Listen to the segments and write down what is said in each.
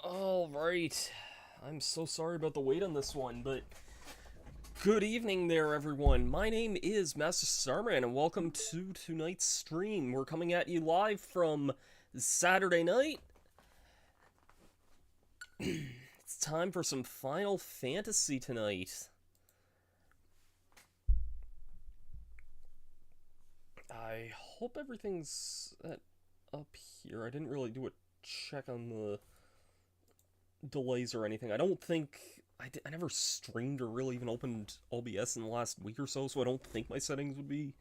Alright. I'm so sorry about the wait on this one, but good evening there, everyone. My name is Master Starman, and welcome to tonight's stream. We're coming at you live from Saturday night. It's time for some Final Fantasy tonight. I hope everything's up here. I didn't really do a check on the delays or anything. I don't think I never streamed or really even opened OBS in the last week or so I don't think my settings would be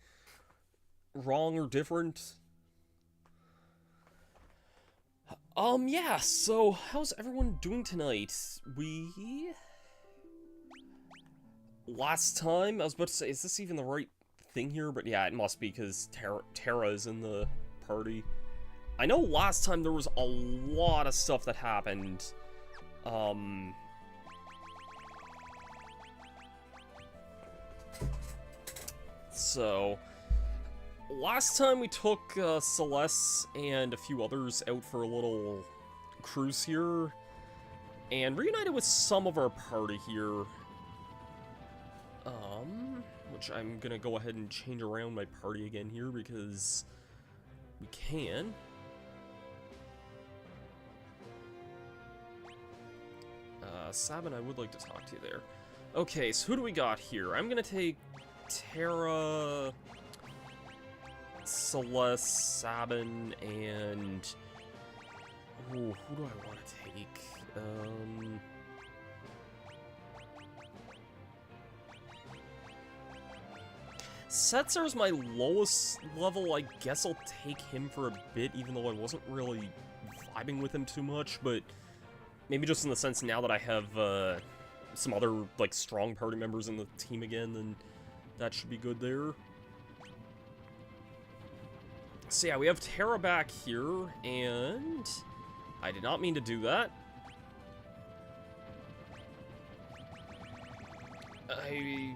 wrong or different. Yeah, so how's everyone doing tonight? Last time, I was about to say, is this even the right thing here? But yeah, it must be, because Terra is in the party. I know last time there was a lot of stuff that happened. So, last time we took Celeste and a few others out for a little cruise here, and reunited with some of our party here. Which I'm gonna go ahead and change around my party again here because we can. Sabin, I would like to talk to you there. Okay, so who do we got here? I'm gonna take Terra, Celeste, Sabin, and... Ooh, who do I want to take? Setzer's my lowest level. I guess I'll take him for a bit, even though I wasn't really vibing with him too much, but... Maybe just in the sense now that I have some other like strong party members in the team again, then that should be good there. So yeah, we have Terra back here, and I did not mean to do that. I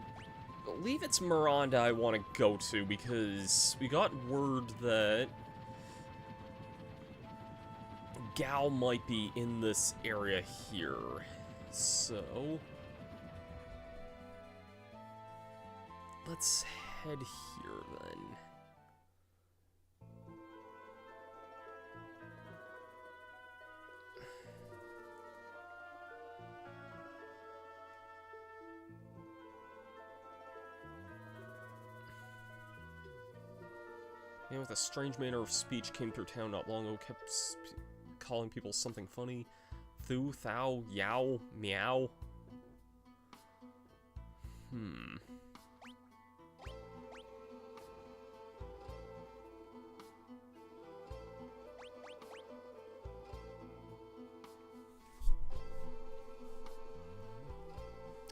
believe it's Miranda I want to go to, because we got word that Gal might be in this area here, so let's head here then. Man with a strange manner of speech came through town not long ago, kept calling people something funny. Thu, thou, yow, meow.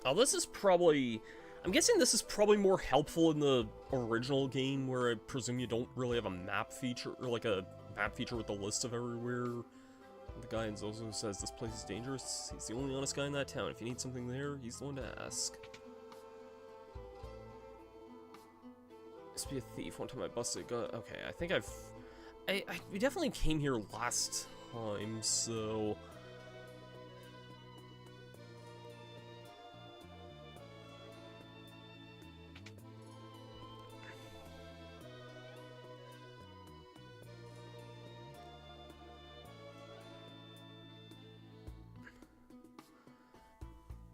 Oh, this is probably... I'm guessing this is probably more helpful in the original game, where I presume you don't really have a map feature, or like a map feature with a list of everywhere. The guy in Zozo says this place is dangerous. He's the only honest guy in that town. If you need something there, he's the one to ask. Must be a thief. One time I busted a gun. Okay, I think we definitely came here last time, so...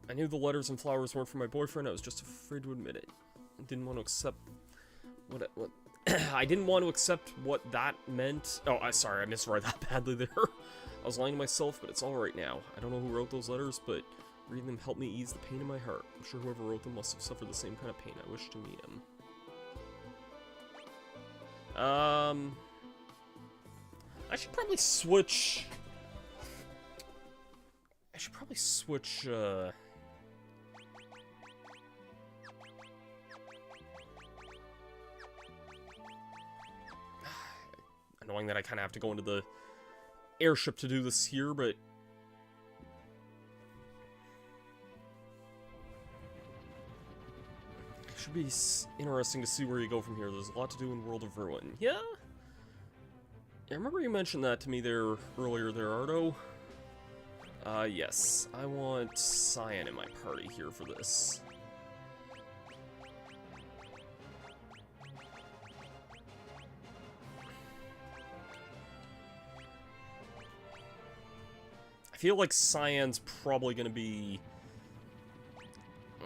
I knew the letters and flowers weren't for my boyfriend. I was just afraid to admit it. I didn't want to accept what I didn't want to accept what that meant. Oh, sorry, I misread that badly there. I was lying to myself, but it's all right now. I don't know who wrote those letters, but reading them helped me ease the pain in my heart. I'm sure whoever wrote them must have suffered the same kind of pain. I wish to meet him. I should probably switch. Annoying that I kind of have to go into the airship to do this here, but... Should be interesting to see where you go from here. There's a lot to do in World of Ruin. Yeah? I remember you mentioned that to me there earlier there, Ardo. Yes. I want Cyan in my party here for this. I feel like Cyan's probably gonna be...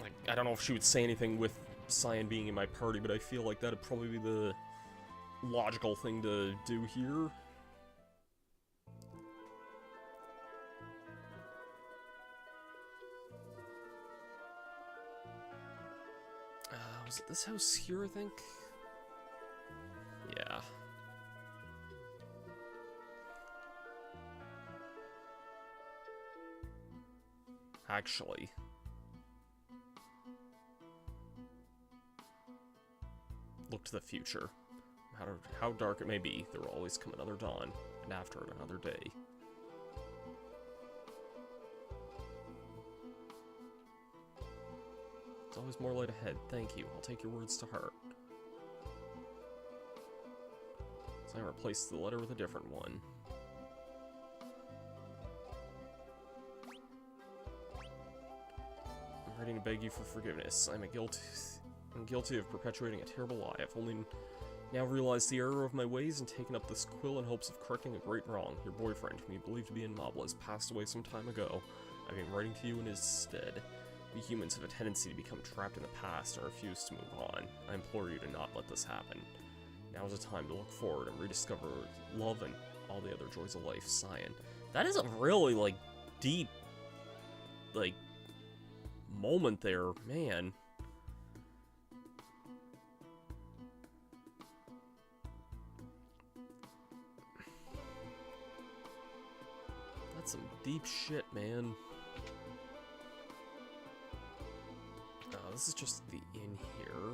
like, I don't know if she would say anything with Cyan being in my party, but I feel like that'd probably be the logical thing to do here. Was it this house here, I think? Yeah. Actually. Look to the future. No matter how dark it may be, there will always come another dawn, and after it, another day. There's always more light ahead. Thank you. I'll take your words to heart. So I replaced the letter with a different one. I'm writing to beg you for forgiveness. I'm guilty of perpetuating a terrible lie. I've only now realized the error of my ways and taken up this quill in hopes of correcting a great wrong. Your boyfriend, whom you believe to be in Mobla, has passed away some time ago. I've been writing to you in his stead. We humans have a tendency to become trapped in the past and refuse to move on. I implore you to not let this happen. Now is the time to look forward and rediscover love and all the other joys of life, Cyan. That is a really, like, deep, like, moment there, man. That's some deep shit, man. This is just the inn here.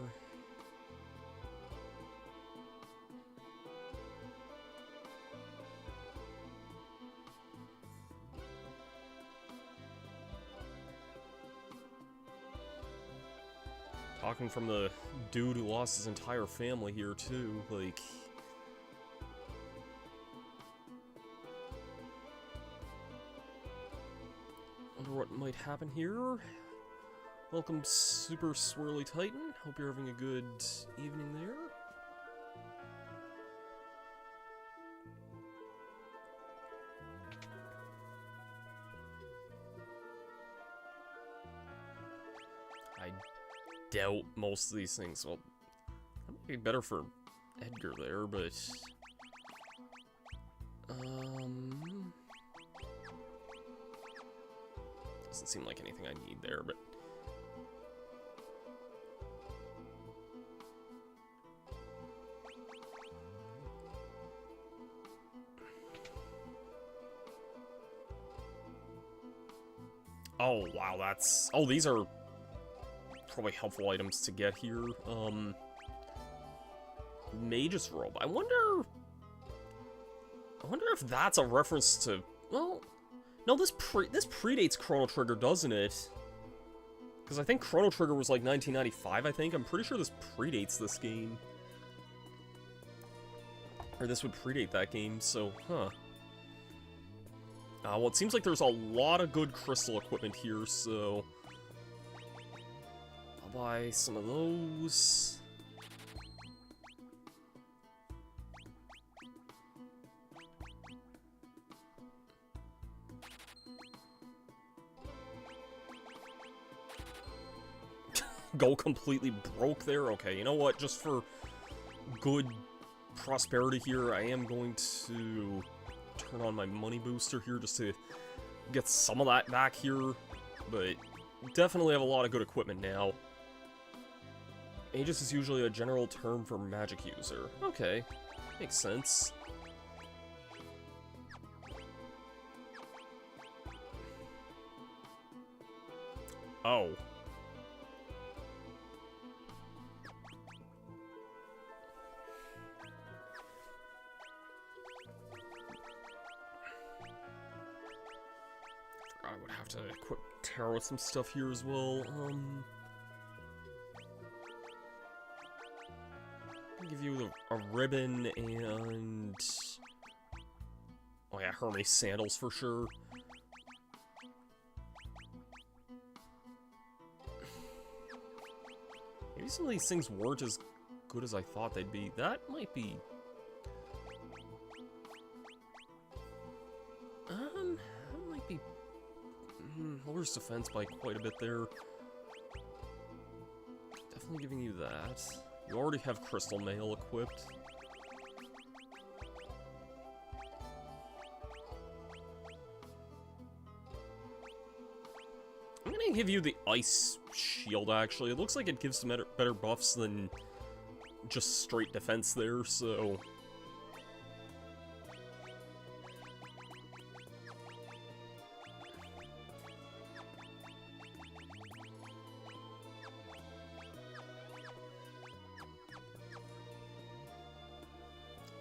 Talking from the dude who lost his entire family here, too, like... Wonder what might happen here? Welcome, Super Swirly Titan. Hope you're having a good evening there. I doubt most of these things. Well, that might be better for Edgar there, but... doesn't seem like anything I need there, but... Oh, wow, that's... Oh, these are probably helpful items to get here. Mage's Robe. I wonder if that's a reference to... Well, no, this predates Chrono Trigger, doesn't it? Because I think Chrono Trigger was like 1995, I think. I'm pretty sure this predates this game. Or this would predate that game, so, huh. Well, it seems like there's a lot of good crystal equipment here, so... I'll buy some of those. Go completely broke there? Okay, you know what? Just for good prosperity here, I am going to... turn on my money booster here just to get some of that back here, but definitely have a lot of good equipment now. Aegis is usually a general term for magic user. Okay, makes sense. Oh. I would have to equip Terra with some stuff here as well. I'll give you a ribbon and... Oh yeah, Hermes sandals for sure. some of these things weren't as good as I thought they'd be. That might be... that might be... lowers defense by quite a bit there. Definitely giving you that. You already have Crystal Mail equipped. I'm gonna give you the Ice Shield, actually. It looks like it gives some better buffs than just straight defense there, so...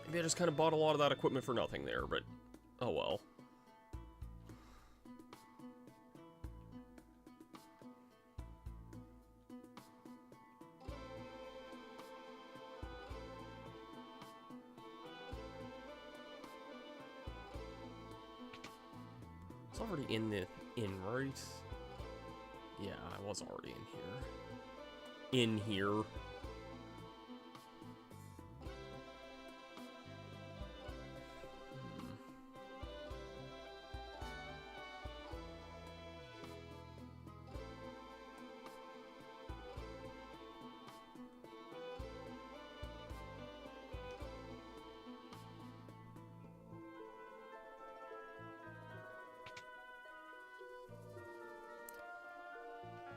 Maybe I just kind of bought a lot of that equipment for nothing there, but oh well. It's already in the right? Yeah, I was already in here. In here.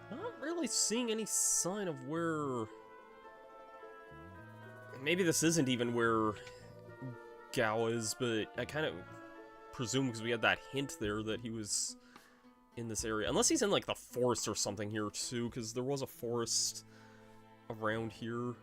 Not really seeing any sign of where... Maybe this isn't even where Gao is, but I kind of presume because we had that hint there that he was in this area. Unless he's in, like, the forest or something here, too, because there was a forest around here.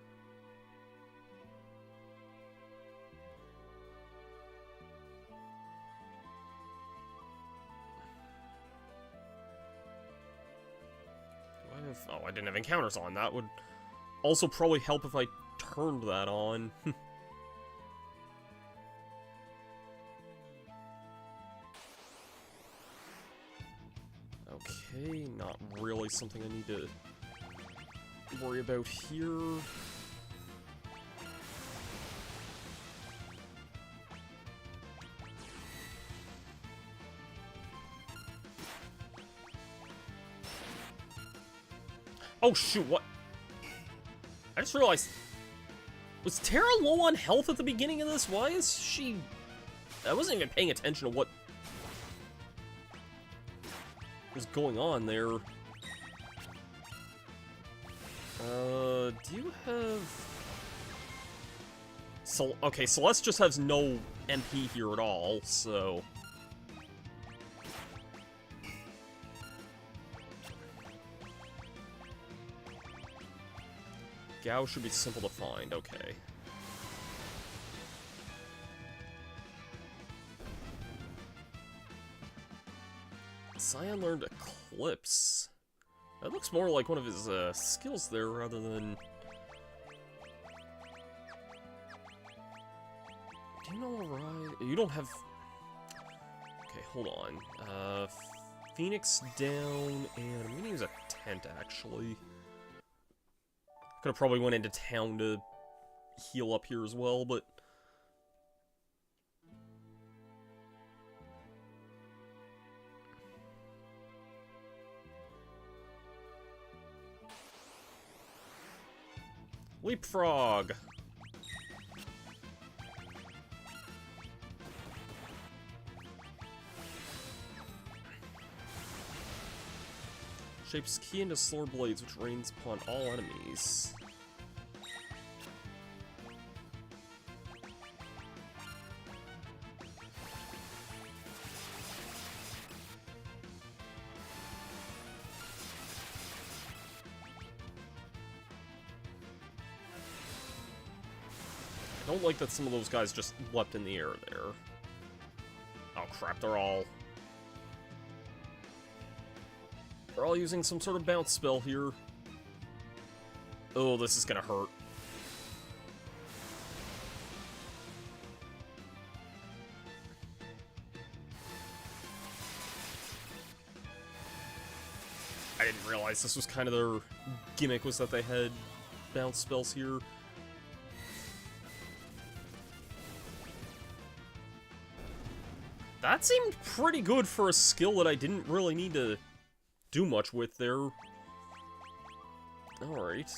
Oh, I didn't have encounters on. That would also probably help if I turned that on. Okay, not really something I need to worry about here. Oh shoot, what? I just realized... Was Terra low on health at the beginning of this? Why is she... I wasn't even paying attention to what was going on there. Do you have... Okay, Celeste just has no MP here at all, so... Gao should be simple to find, okay. Cyan learned Eclipse. That looks more like one of his skills there rather than... Do you know Arai? You don't have... Okay, hold on. Phoenix down, and I'm gonna use a tent, actually. Could have probably went into town to heal up here as well, but... Leapfrog! Shapes key into Slur Blades, which rains upon all enemies. I don't like that some of those guys just leapt in the air there. Oh crap, they're all using some sort of bounce spell here. Oh, this is gonna hurt. I didn't realize this was kind of their gimmick, was that they had bounce spells here. That seemed pretty good for a skill that I didn't really need to do much with there. Alright.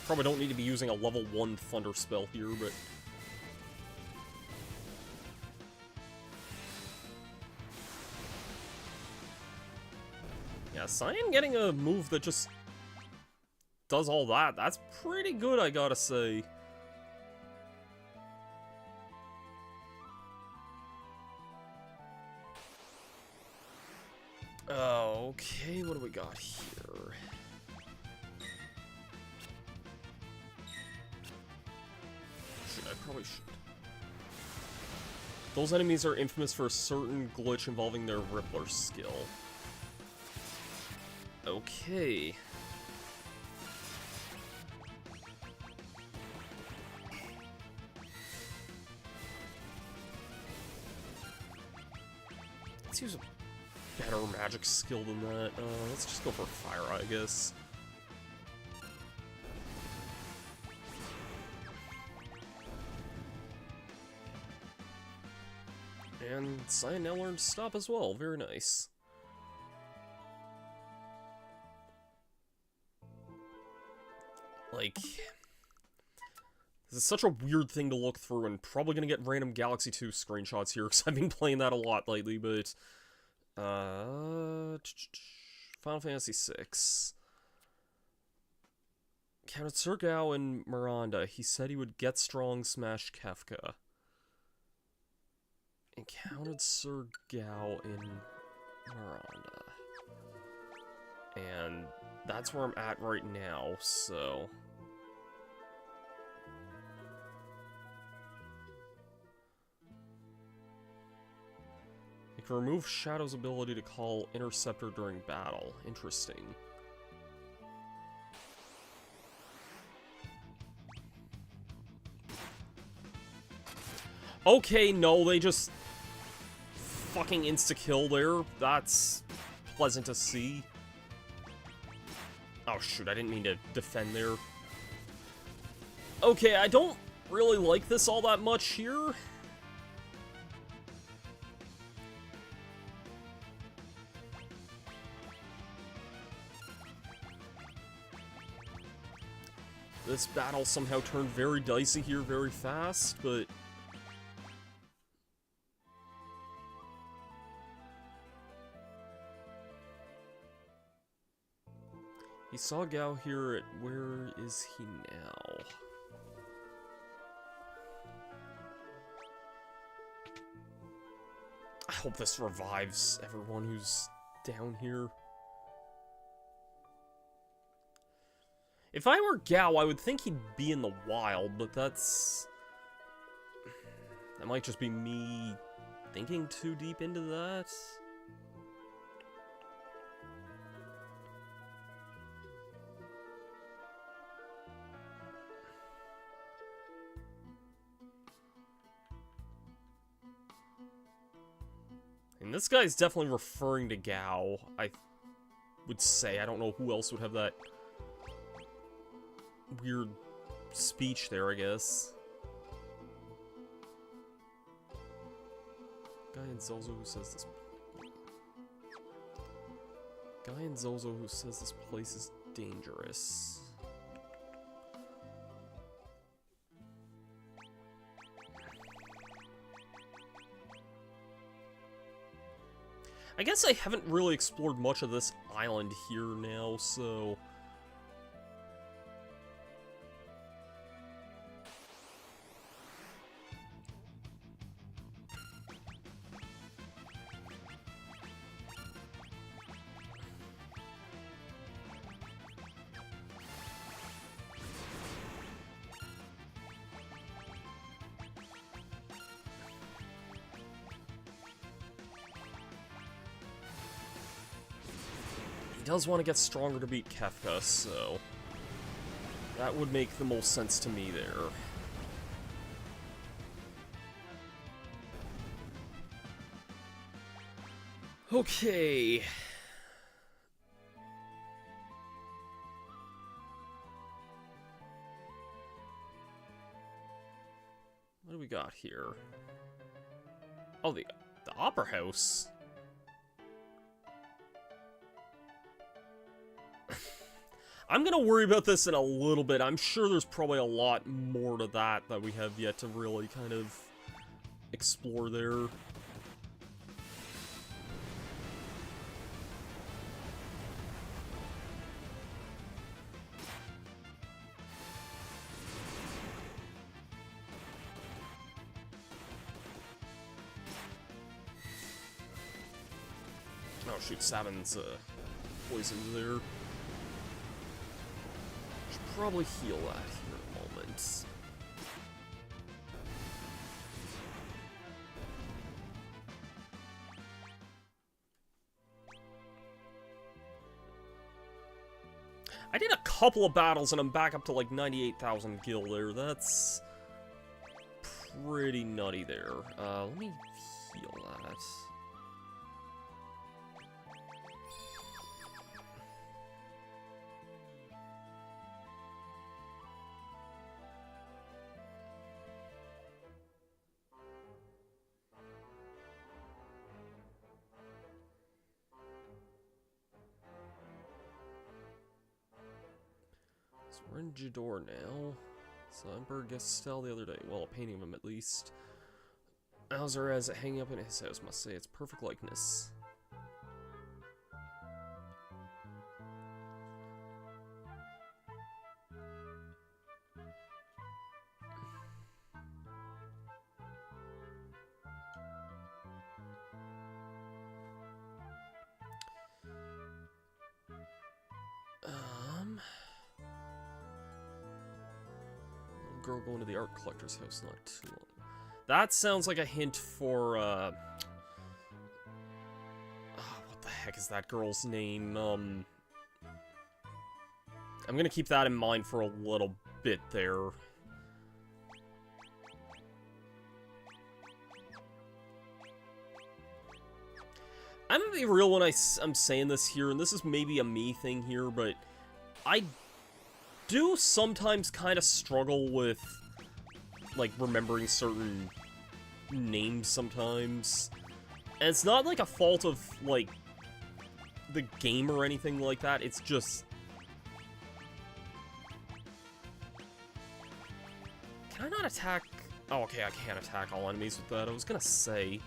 Probably don't need to be using a level 1 Thunder spell here, but... Yeah, Cyan getting a move that just does all that, that's pretty good, I gotta say. Okay, what do we got here? I probably should. Those enemies are infamous for a certain glitch involving their Rippler skill. Okay. Let's use a better magic skill than that. Let's just go for Fire, I guess. And Cyan now learned Stop as well. Very nice. Like, this is such a weird thing to look through, and probably gonna get random Galaxy 2 screenshots here, because I've been playing that a lot lately, but... Final Fantasy VI. Counted Sir Gao in Miranda. He said he would get strong, smash Kefka. Encountered Sir Gao in Miranda. And that's where I'm at right now, so... You can remove Shadow's ability to call Interceptor during battle. Interesting. Okay, no, they just... fucking insta-kill there. That's pleasant to see. Oh shoot, I didn't mean to defend there. Okay, I don't really like this all that much here. This battle somehow turned very dicey here very fast, but... He saw Gao here at... where is he now? I hope this revives everyone who's down here. If I were Gao, I would think he'd be in the wild, but that's... That might just be me thinking too deep into that. And this guy's definitely referring to Gao, I would say. I don't know who else would have that weird speech there, I guess. Guy in Zozo who says this... Guy in Zozo who says this place is dangerous. I guess I haven't really explored much of this island here now, so... does want to get stronger to beat Kefka, so that would make the most sense to me there. Okay. What do we got here? Oh, the Opera House. I'm gonna worry about this in a little bit. I'm sure there's probably a lot more to that we have yet to really kind of explore there. Oh shoot, Sabin's poisoned there. Should probably heal that here in a moment. I did a couple of battles and I'm back up to like 98,000 gil there. That's pretty nutty there. Let me heal that. So we're in Jidoor now. So Emperor Gestel the other day. Well, a painting of him at least. Alzar has it hanging up in his house. Must say it's perfect likeness. Girl going to the art collector's house not too long. That sounds like a hint for, what the heck is that girl's name? I'm gonna keep that in mind for a little bit there. I'm gonna be real when I'm saying this here, and this is maybe a me thing here, but I do sometimes kind of struggle with, like, remembering certain names sometimes. And it's not, like, a fault of, like, the game or anything like that, it's just... Can I not attack... Oh, okay, I can't attack all enemies with that, I was gonna say...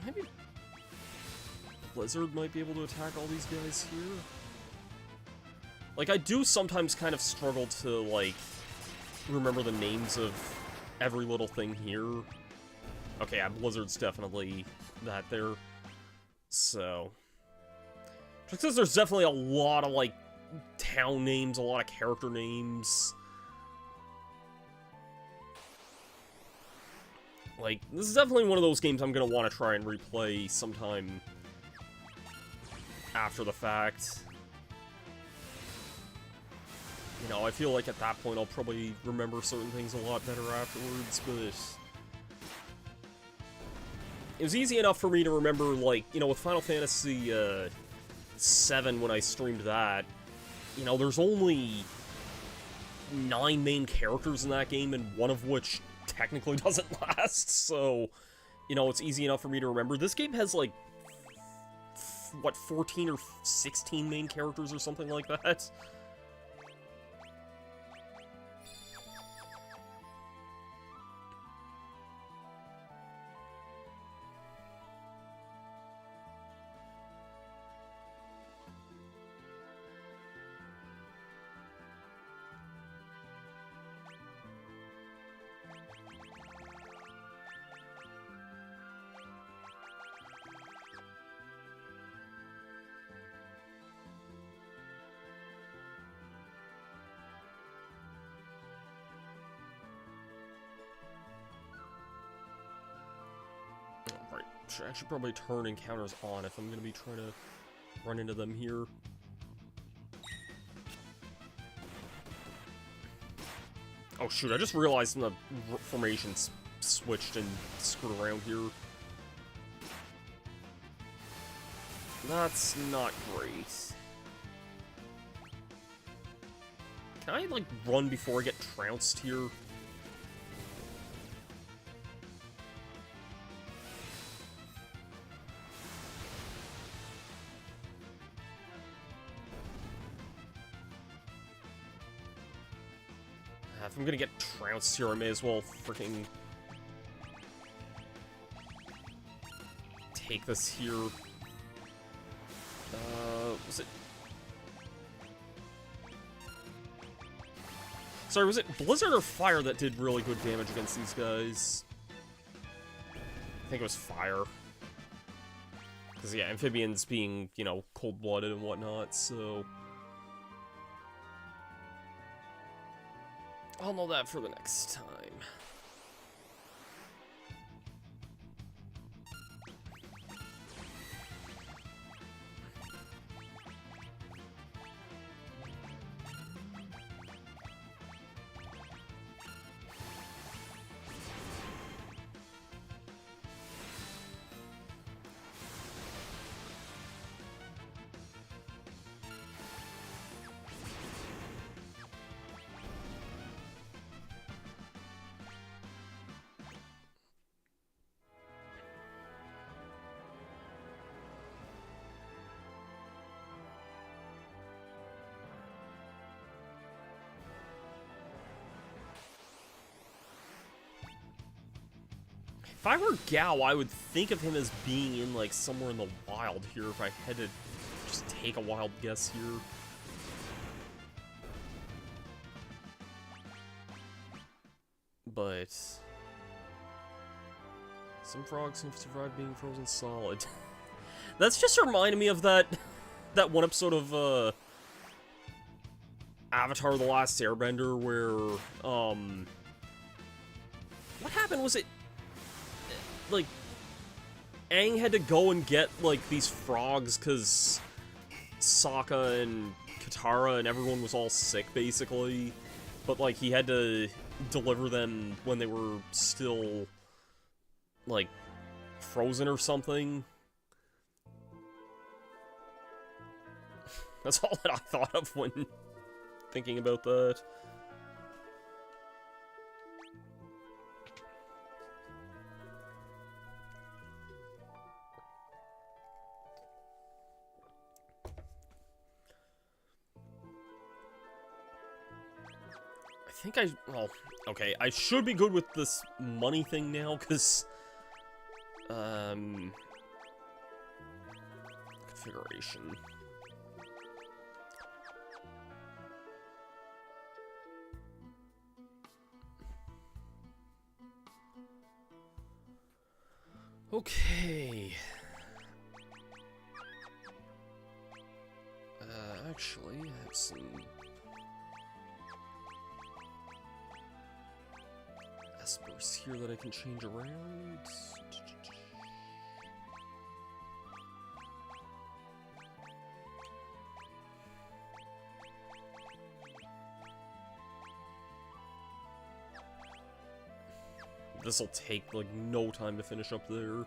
Maybe... Blizzard might be able to attack all these guys here. Like, I do sometimes kind of struggle to, like, remember the names of every little thing here. Okay, yeah, Blizzard's definitely that there. So... Just because there's definitely a lot of, like, town names, a lot of character names. Like, this is definitely one of those games I'm gonna want to try and replay sometime after the fact. You know, I feel like at that point I'll probably remember certain things a lot better afterwards, but... It was easy enough for me to remember, like, you know, with Final Fantasy, 7 when I streamed that, you know, there's only 9 main characters in that game, and one of which technically doesn't last, so, you know, it's easy enough for me to remember. This game has, like, what, 14 or 16 main characters or something like that? Oh, right. Should actually probably turn encounters on if I'm gonna be trying to run into them here. Oh shoot, I just realized the formations switched and screwed around here. That's not great. Can I, like, run before I get trounced here? If I'm gonna get trounced here, I may as well freaking take this here. Was it? Sorry, was it Blizzard or Fire that did really good damage against these guys? I think it was Fire. Because, yeah, amphibians being, you know, cold-blooded and whatnot, so... I'll know that for the next time. If I were Gao, I would think of him as being in, like, somewhere in the wild here if I had to just take a wild guess here. But... some frogs have survived being frozen solid. That's just reminded me of that one episode of, Avatar: The Last Airbender where, what happened? Was it... like, Aang had to go and get, like, these frogs because Sokka and Katara and everyone was all sick, basically. But, like, he had to deliver them when they were still, like, frozen or something. That's all that I thought of when thinking about that. I think well, okay, I should be good with this money thing now, because, configuration. Okay. Actually, I have some... espers here that I can change around. This'll take, like, no time to finish up there.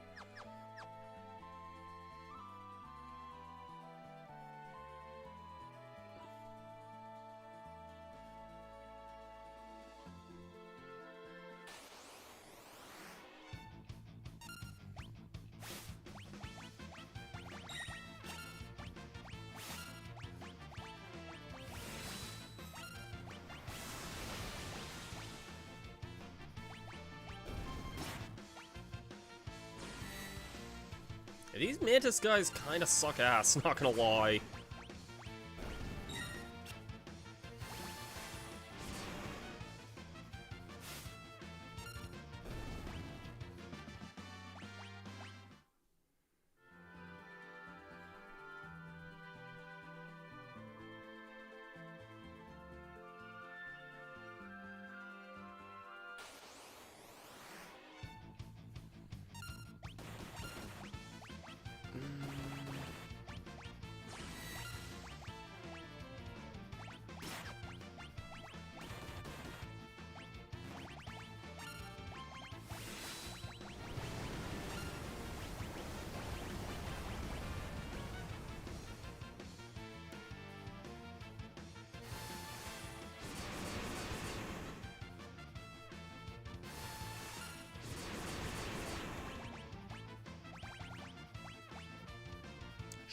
These Mantis guys kinda suck ass, not gonna lie.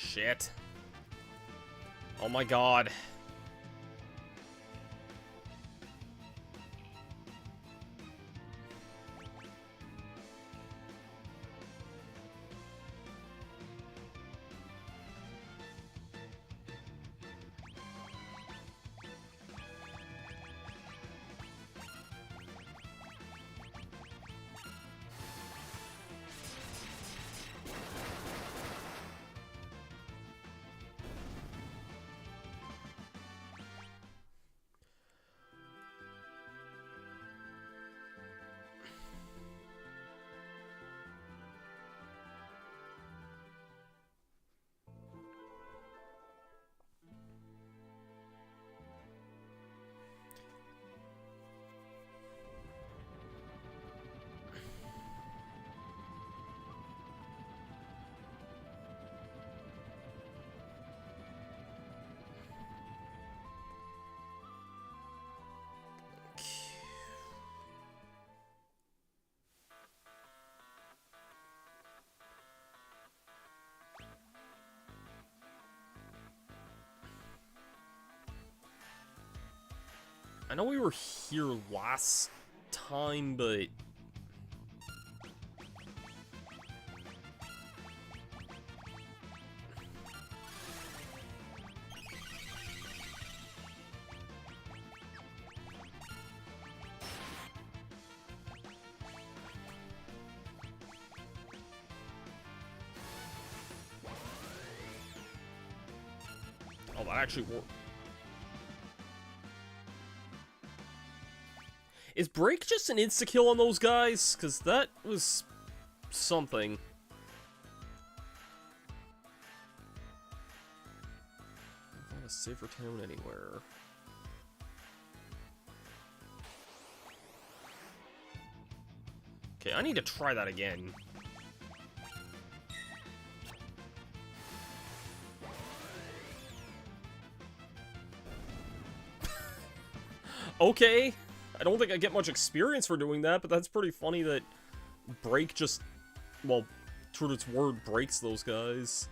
Shit. Oh my god. I know we were here last time, but... Oh, that actually worked. Is break just an insta-kill on those guys? Because that was something. Not a safer town anywhere. Okay, I need to try that again. Okay. I don't think I get much experience for doing that, but that's pretty funny that break just, well, true to its word, breaks those guys.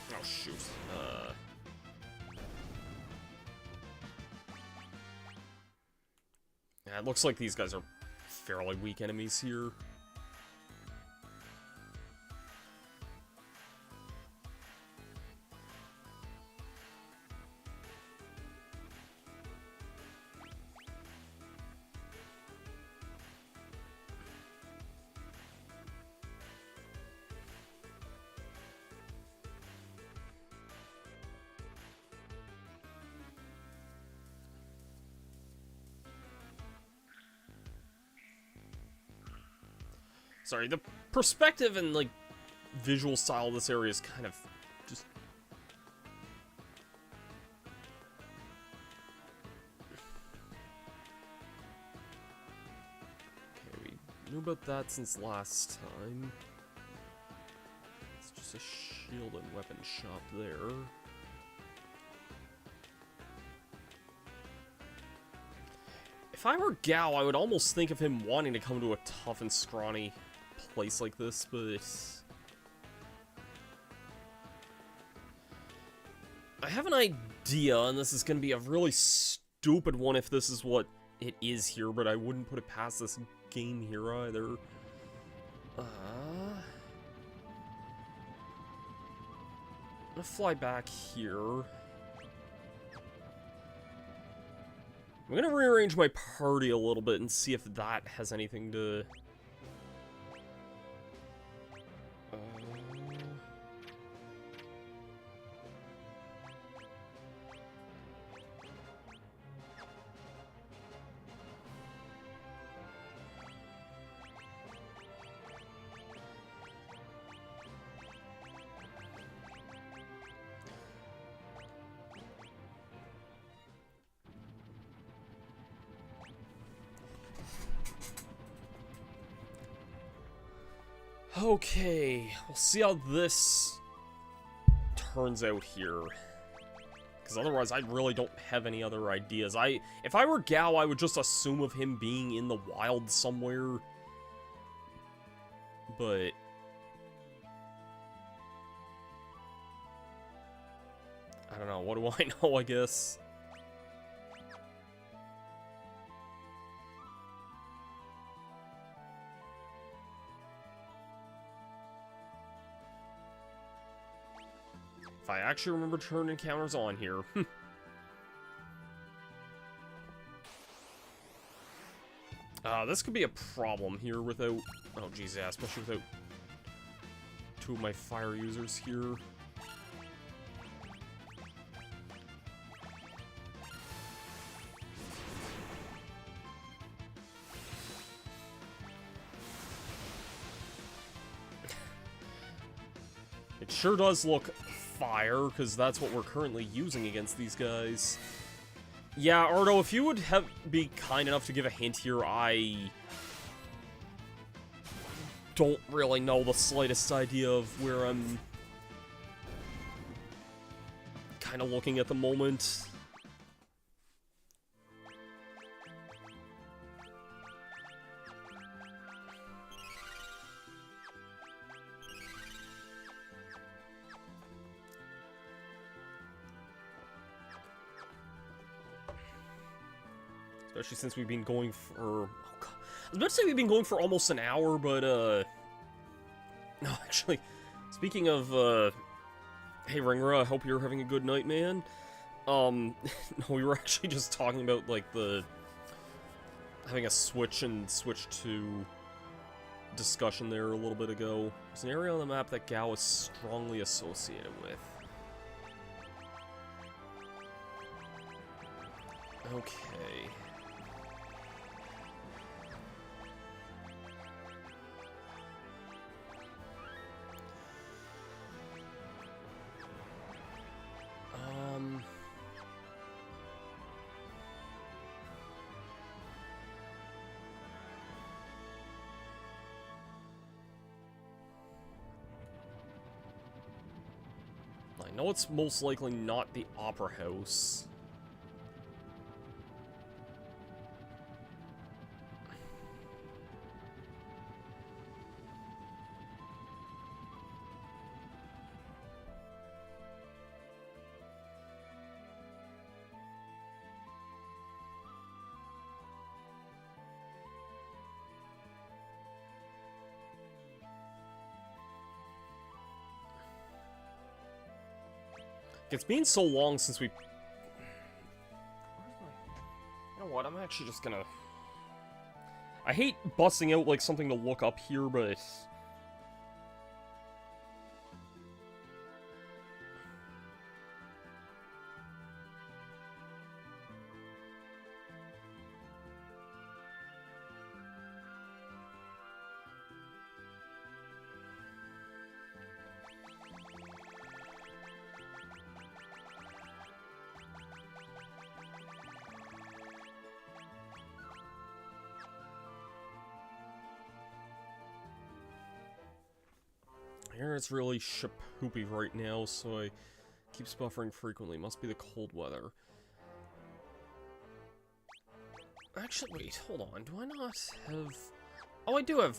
Oh, shoot. Yeah, it looks like these guys are fairly weak enemies here. Sorry, the perspective and, like, visual style of this area is kind of just... Okay, we knew about that since last time. It's just a shield and weapon shop there. If I were Gao, I would almost think of him wanting to come to a tough and scrawny place like this, but... I have an idea, and this is going to be a really stupid one if this is what it is here, but I wouldn't put it past this game here either. I'm gonna fly back here. I'm gonna rearrange my party a little bit and see if that has anything to... Okay, we'll see how this turns out here. because otherwise I really don't have any other ideas. If I were Gao, I would just assume of him being in the wild somewhere. But I don't know, what do I know, I guess? If I actually remember to turn encounters on here. This could be a problem here without... Oh, geez, yeah, especially without two of my fire users here. It sure does look fire, because that's what we're currently using against these guys. Yeah, Ardo, if you would be kind enough to give a hint here, I don't really know the slightest idea of where I'm kind of looking at the moment. Especially since we've been going for... Oh God. I was about to say we've been going for almost an hour, but, no, actually, speaking of, hey, Ringra, I hope you're having a good night, man. No, we were actually just talking about, like, having a switch and switch to discussion there a little bit ago. There's an area on the map that Gao is strongly associated with. Okay. I know it's most likely not the Opera House. It's been so long since we... You know what, I'm actually just gonna... I hate busting out, like, something to look up here, but... Here it's really shapoopy right now, so I keeps buffering frequently. Must be the cold weather. Actually, wait, hold on. Do I not have... Oh, I do have...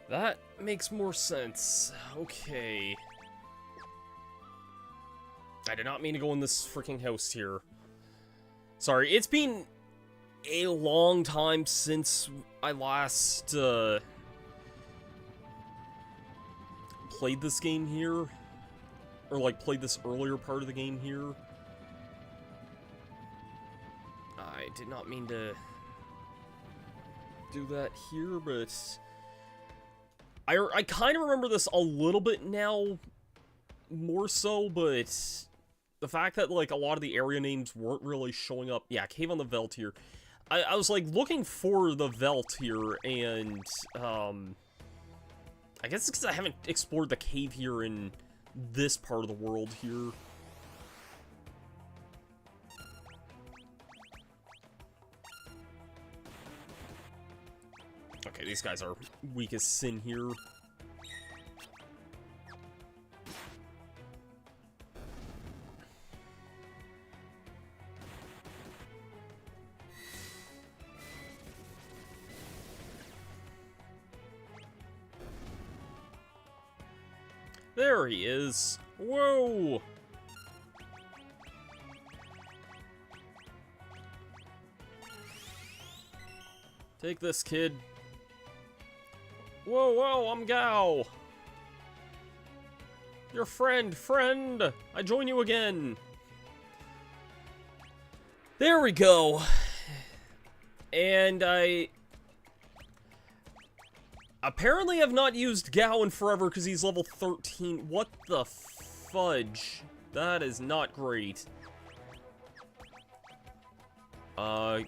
That makes more sense. Okay. I did not mean to go in this freaking house here. Sorry, it's been a long time since I last, played this game here. Or, like, played this earlier part of the game here. I did not mean to do that here, but I kind of remember this a little bit now, more so, but the fact that, like, a lot of the area names weren't really showing up. Yeah, Cave on the Veldt here. I was, like, looking for the Veldt here, and, I guess it's because I haven't explored the cave here in this part of the world here. Okay, these guys are weak as sin here. There he is. Whoa! Take this, kid. Whoa, whoa, I'm Gau. Your friend, I join you again. There we go. And I apparently have not used Gau in forever because he's level 13. What the fudge? That is not great.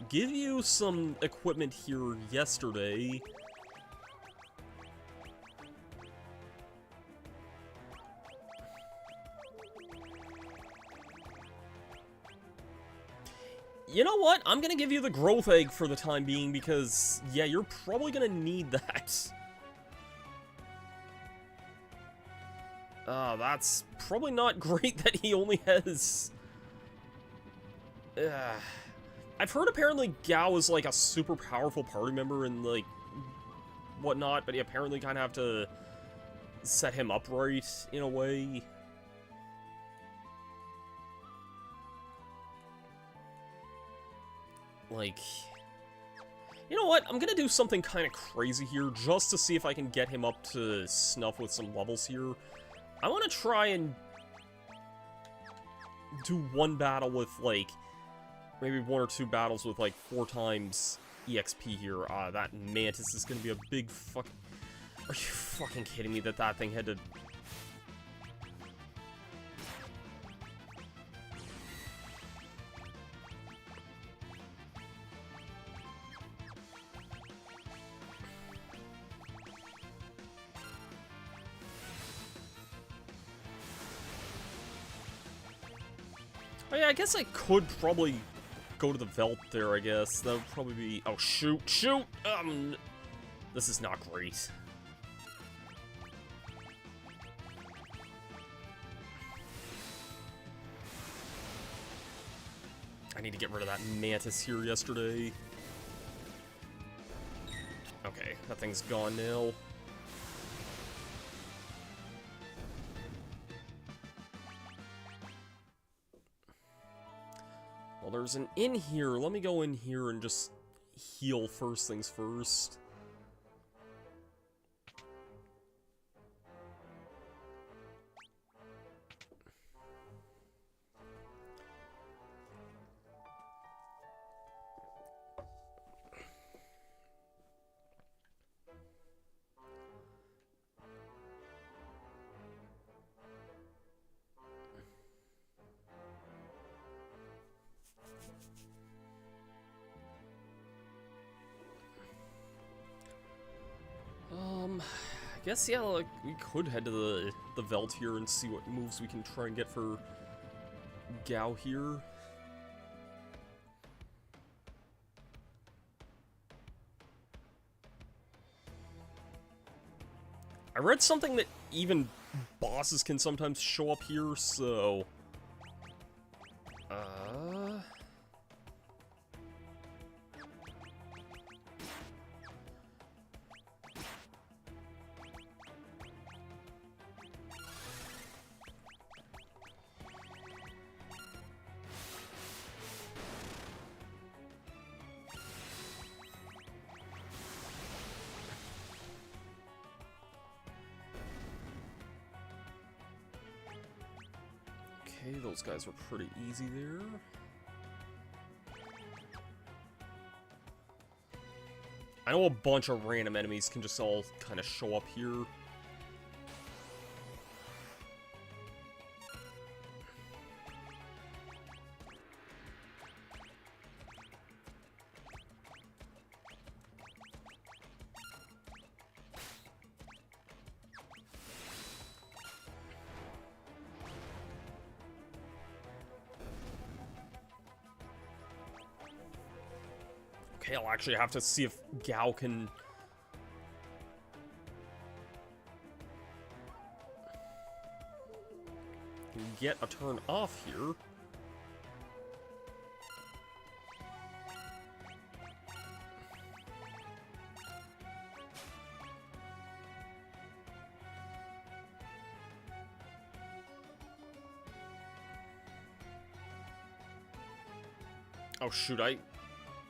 Give you some equipment here yesterday. You know what? I'm gonna give you the growth egg for the time being because, yeah, you're probably gonna need that. That's probably not great that he only has... I've heard apparently Gau is, like, a super powerful party member and, like, whatnot, but you apparently kind of have to set him up right, in a way. Like, you know what? I'm gonna do something kind of crazy here just to see if I can get him up to snuff with some levels here. I want to try and do one battle with, like, maybe 1 or 2 battles with, like, 4 times EXP here. That Mantis is gonna be a big fuck... Are you fucking kidding me that that thing had to... Oh yeah, I guess I could probably go to the Veldt there, I guess. That would probably be... Oh, shoot, shoot! This is not great. I need to get rid of that Mantis here yesterday. Okay, that thing's gone now. Well, there's an inn here. Let me go in here and just heal first things first. I guess, yeah, like, we could head to the Veldt here and see what moves we can try and get for Gau here. I read something that even bosses can sometimes show up here, so... Okay, those guys were pretty easy there. I know a bunch of random enemies can just all kind of show up here. Okay, I'll actually have to see if Gao can get a turn off here. Oh shoot, I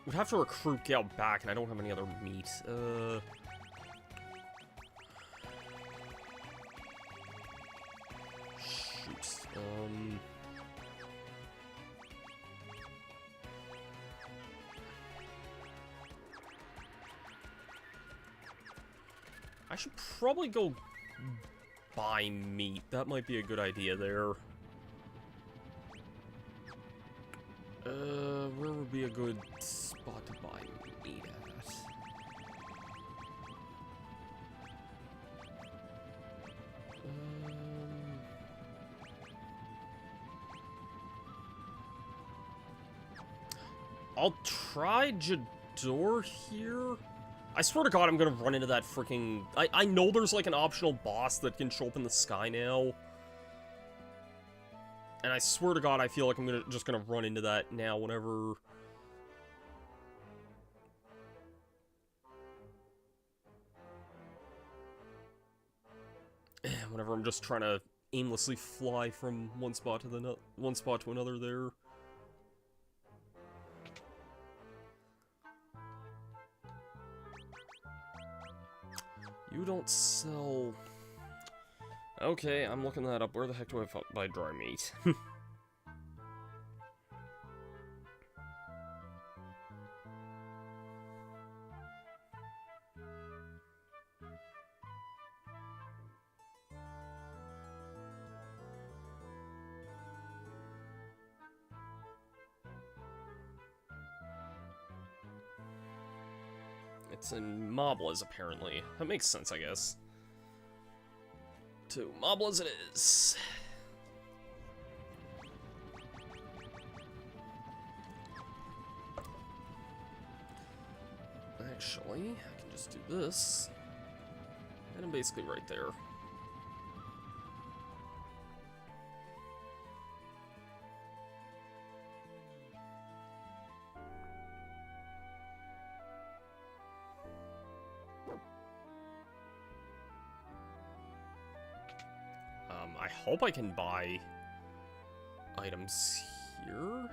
would have to recruit Gale back, and I don't have any other meat. Shoot. I should probably go buy meat. That might be a good idea there. Where would be a good spot to buy meat at? I'll try Jador here. I swear to God, I'm gonna run into that freaking... I know there's like an optional boss that can show up in the sky now. And I swear to God, I feel like I'm just gonna run into that now whenever... whenever I'm just trying to aimlessly fly from one spot to another there. You don't sell... Okay, I'm looking that up. Where the heck do I buy dry meat? It's in Moblas, apparently. That makes sense, I guess. To Moblas it is. Actually, I can just do this. And I'm basically right there. I hope I can buy items here.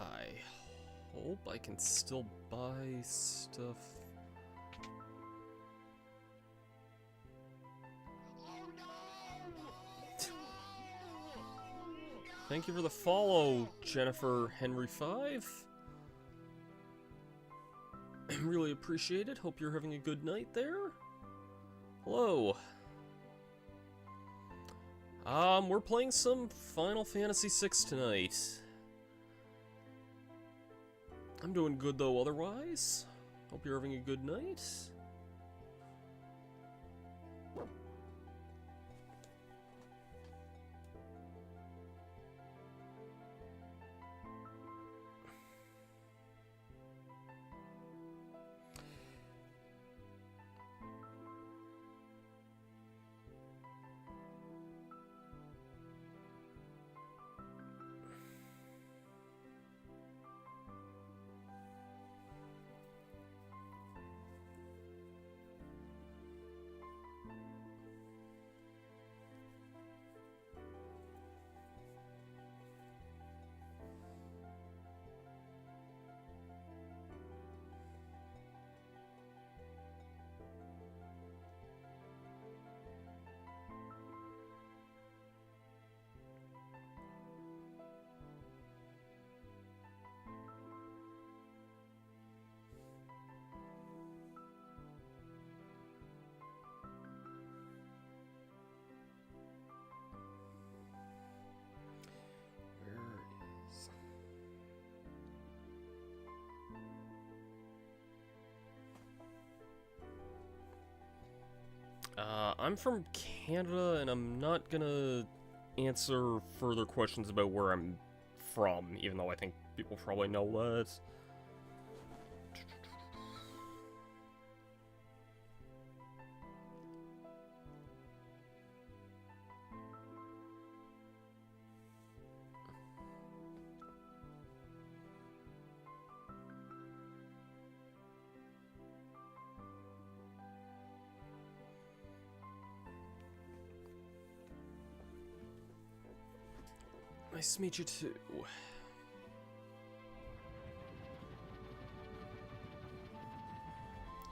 I hope I can still buy stuff. Thank you for the follow, Jennifer Henry 5. Really appreciate it. Hope you're having a good night there. Hello. We're playing some Final Fantasy VI tonight. I'm doing good though otherwise. Hope you're having a good night. I'm from Canada, and I'm not gonna answer further questions about where I'm from, even though I think people probably know that. Nice to meet you too.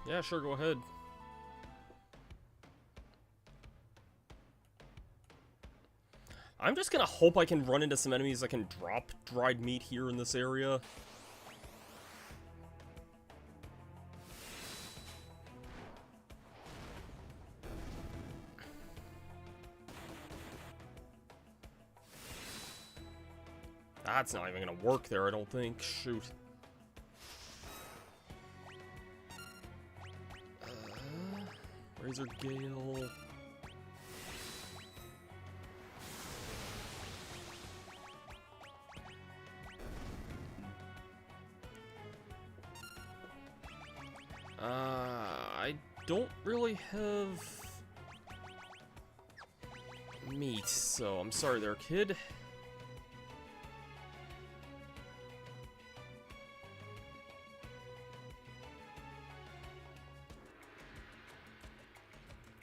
Yeah, sure, go ahead. I'm just gonna hope I can run into some enemies that can drop dried meat here in this area. That's not even gonna work there, I don't think. Shoot. Razor Gale. I don't really have meat, so I'm sorry there, kid.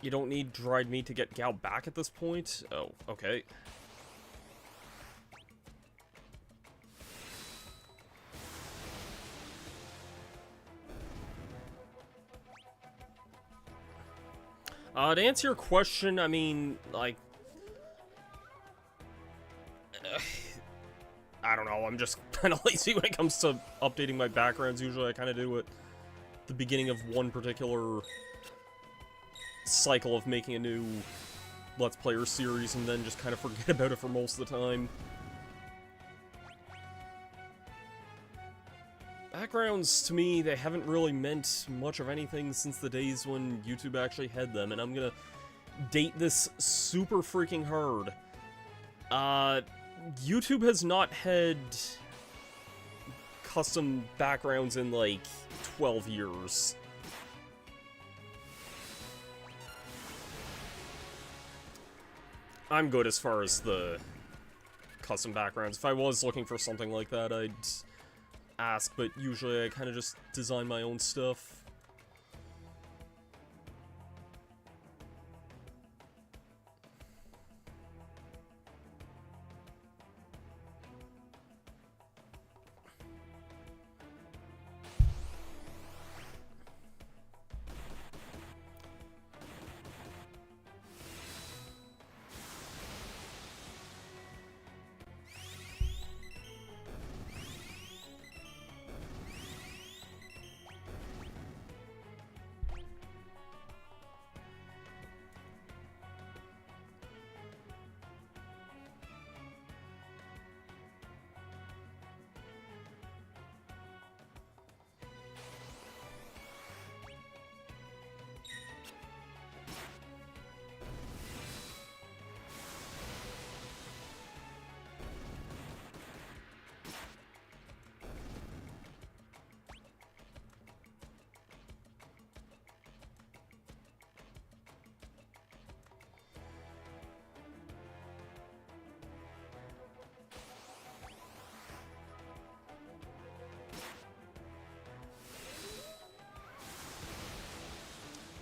You don't need dried meat to get Gao back at this point? Oh, okay. To answer your question, I mean, like... I don't know, I'm just kind of lazy when it comes to updating my backgrounds. Usually I kind of do it at the beginning of one particular cycle of making a new Let's Player series and then just kind of forget about it for most of the time. Backgrounds, to me, they haven't really meant much of anything since the days when YouTube actually had them, and I'm gonna date this super freaking hard. YouTube has not had custom backgrounds in, like, 12 years. I'm good as far as the custom backgrounds. If I was looking for something like that, I'd ask, but usually I kind of just design my own stuff.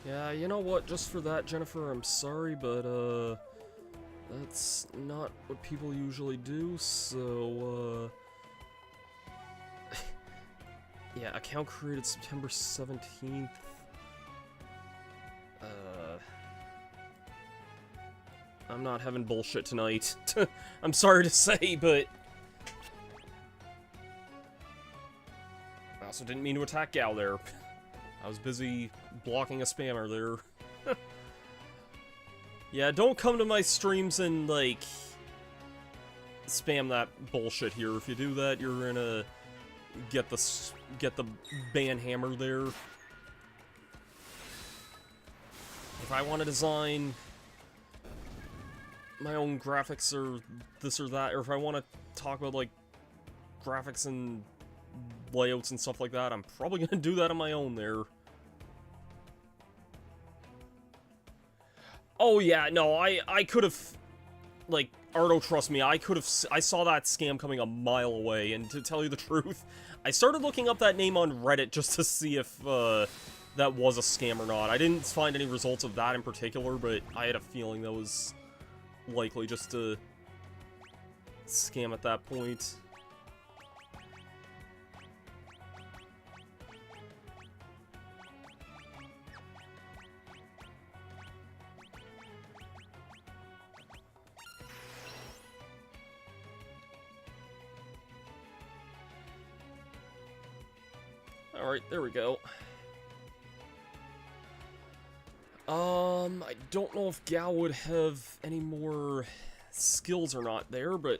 Yeah, you know what, just for that, Jennifer, I'm sorry, but, that's not what people usually do, so, yeah, account created September 17th. I'm not having bullshit tonight. I'm sorry to say, but... I also didn't mean to attack Gal there. I was busy blocking a spammer there. Yeah, don't come to my streams and, like, spam that bullshit here. If you do that, you're gonna get the ban hammer there. If if I want to design my own graphics or this or that, or if I want to talk about, like, graphics and layouts and stuff like that, I'm probably going to do that on my own there. Oh, yeah, no, I could have, like, Ardo, trust me, I saw that scam coming a mile away, and to tell you the truth, I started looking up that name on Reddit just to see if, that was a scam or not. I didn't find any results of that in particular, but I had a feeling that was likely just a scam at that point. Alright, there we go. I don't know if Gao would have any more skills or not there, but...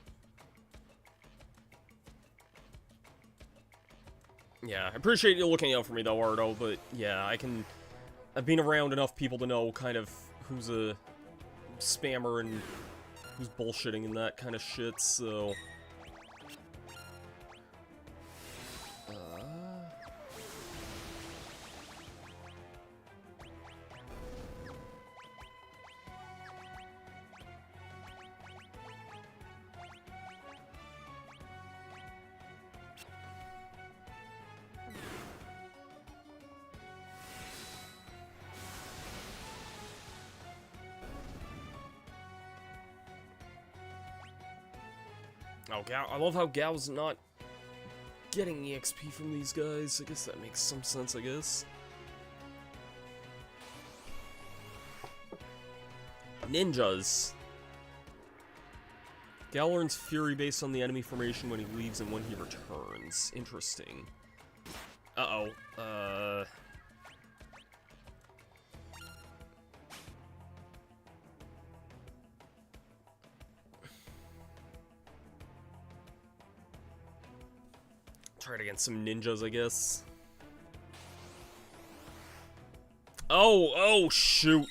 yeah, I appreciate you looking out for me though, Ardo, but yeah, I've been around enough people to know kind of who's a spammer and who's bullshitting and that kind of shit, so... oh, Gao, I love how Gao's not getting EXP from these guys. I guess that makes some sense, I guess. Ninjas. Gao learns Fury based on the enemy formation when he leaves and when he returns. Interesting. Uh-oh. Try it against some ninjas, I guess. Oh, shoot.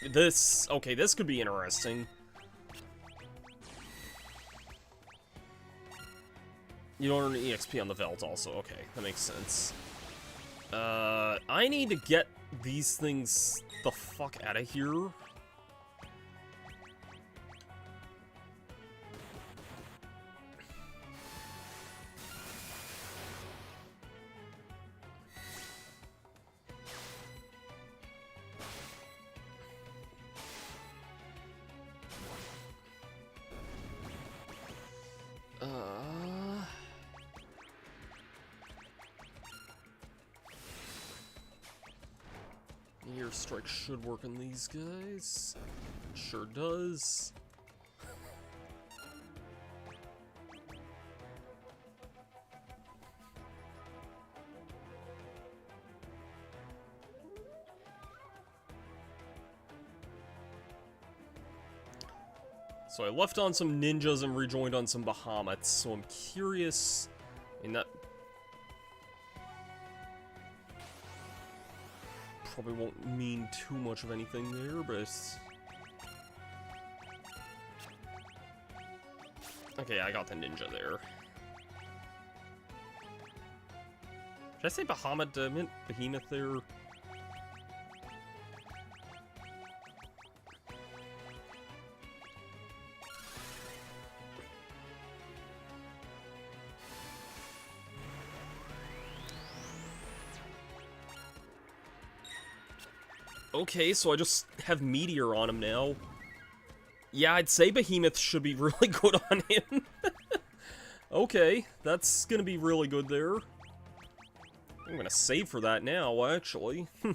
Okay, this could be interesting. You don't earn an EXP on the Veld also. Okay, that makes sense. I need to get these things the fuck out of here. Meteor Strike should work on these guys. It sure does. So I left on some ninjas and rejoined on some Bahamets, so I'm curious in that... probably won't mean too much of anything there, but... okay, I got the ninja there. Did I say Bahamut? I meant Behemoth there. Okay, so I just have Meteor on him now. Yeah, I'd say Behemoth should be really good on him. Okay, that's gonna be really good there. I'm gonna save for that now, actually. We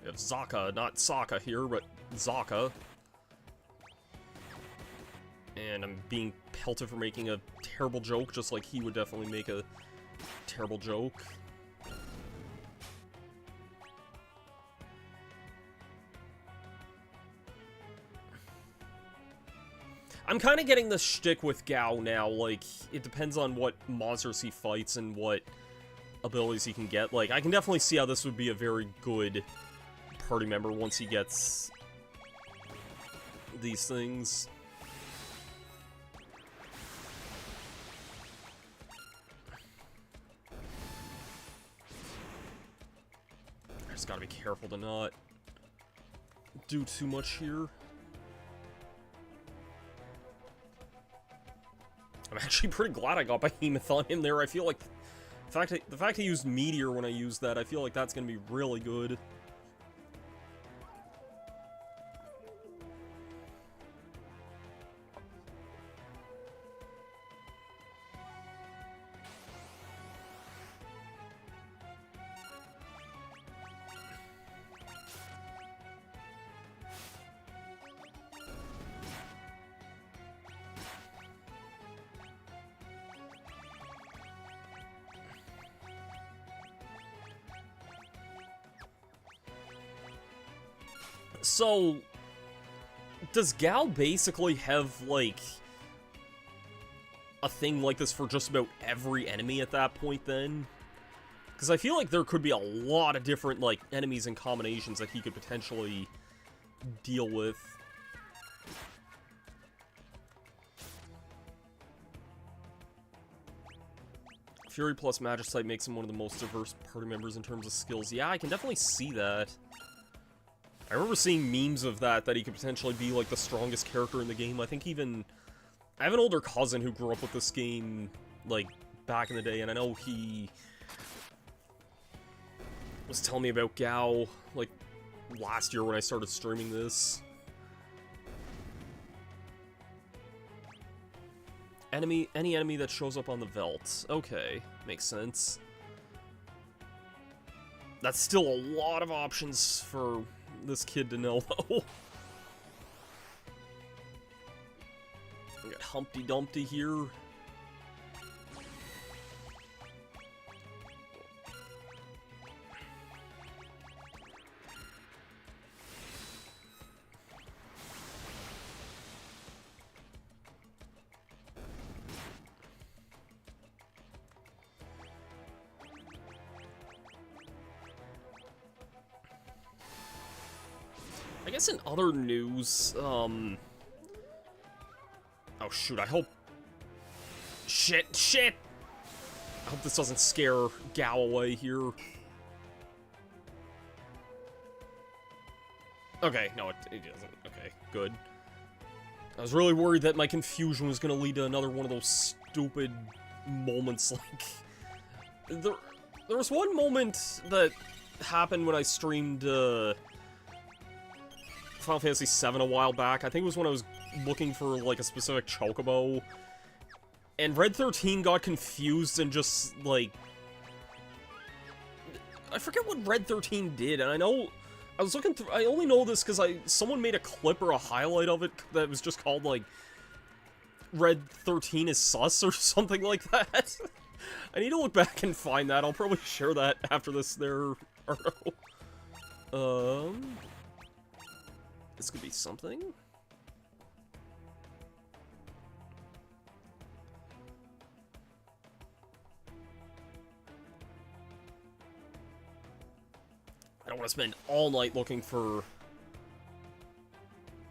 have Zaka, not Sokka here, but Zaka. And I'm being pelted for making a terrible joke, just like he would definitely make a terrible joke. I'm kind of getting the shtick with Gao now, like, it depends on what monsters he fights and what abilities he can get. Like, I can definitely see how this would be a very good party member once he gets these things. I just gotta be careful to not do too much here. I'm actually pretty glad I got Behemoth on him there. I feel like the fact he used Meteor when I used that, I feel like that's gonna be really good. So, does Gao basically have, like, a thing like this for just about every enemy at that point, then? Because I feel like there could be a lot of different, like, enemies and combinations that he could potentially deal with. Fury plus Magicite makes him one of the most diverse party members in terms of skills. Yeah, I can definitely see that. I remember seeing memes of that he could potentially be, like, the strongest character in the game. I think even... I have an older cousin who grew up with this game, like, back in the day, and I know he was telling me about Gao, like, last year when I started streaming this. Any enemy that shows up on the Veldt. Okay, makes sense. That's still a lot of options for this kid to know, though. We got Humpty Dumpty here. I guess in other news, oh shoot, I hope... Shit! I hope this doesn't scare Gao away here. Okay, no, it doesn't. Okay, good. I was really worried that my confusion was gonna lead to another one of those stupid moments, like... There was one moment that happened when I streamed, Final Fantasy VII a while back. I think it was when I was looking for, like, a specific chocobo. And Red 13 got confused and just, like... I forget what Red 13 did, and I know... I was looking through... I only know this because someone made a clip or a highlight of it that was just called, like... Red 13 is sus or something like that. I need to look back and find that. I'll probably share that after this there article. This could be something. I don't want to spend all night looking for...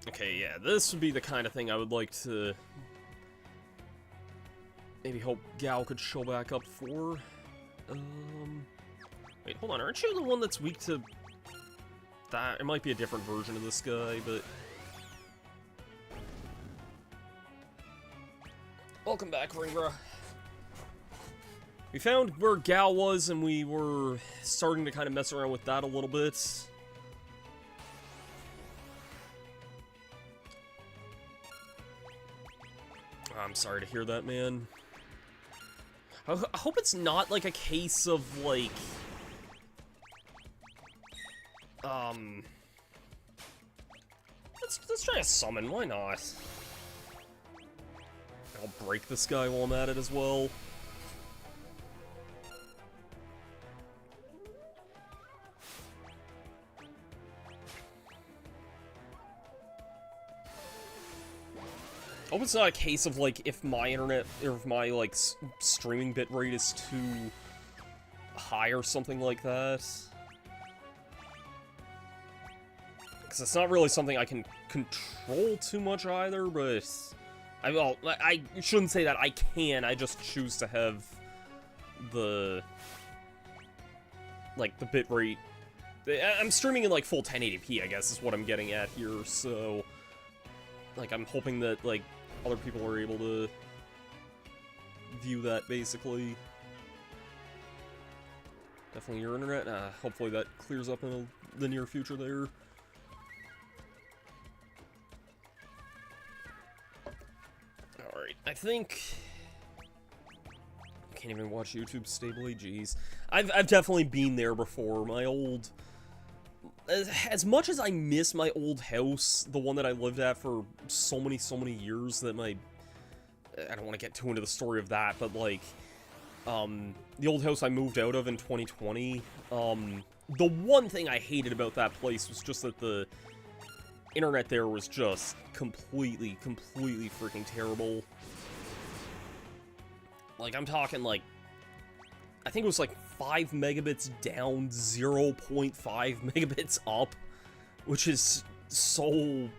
Okay, yeah, this would be the kind of thing I would like to... maybe hope Gao could show back up for. Wait, hold on, aren't you the one that's weak to... that? It might be a different version of this guy, but... Welcome back, Ringra. We found where Gao was, and we were starting to kind of mess around with that a little bit. I'm sorry to hear that, man. I hope it's not, like, a case of, like... Let's try a summon, why not? I'll break this guy while I'm at it as well. hope it's not a case of, like, if my internet, or if my, like, streaming bitrate is too high or something like that. Because it's not really something I can control too much either, but... well, I shouldn't say that I can, I just choose to have the... like, the bitrate... I'm streaming in, like, full 1080p, I guess, is what I'm getting at here, so... like, I'm hoping that, like, other people are able to view that, basically. Definitely your internet. Hopefully that clears up in the near future there. Alright, I think... I can't even watch YouTube stably, jeez. I've definitely been there before. My old... As much as I miss my old house, the one that I lived at for so many years, that my... I don't want to get too into the story of that, but, like... the old house I moved out of in 2020, the one thing I hated about that place was just that the internet there was just completely freaking terrible. Like, I'm talking, like, I think it was, like, 5 megabits down, 0.5 megabits up, which is so...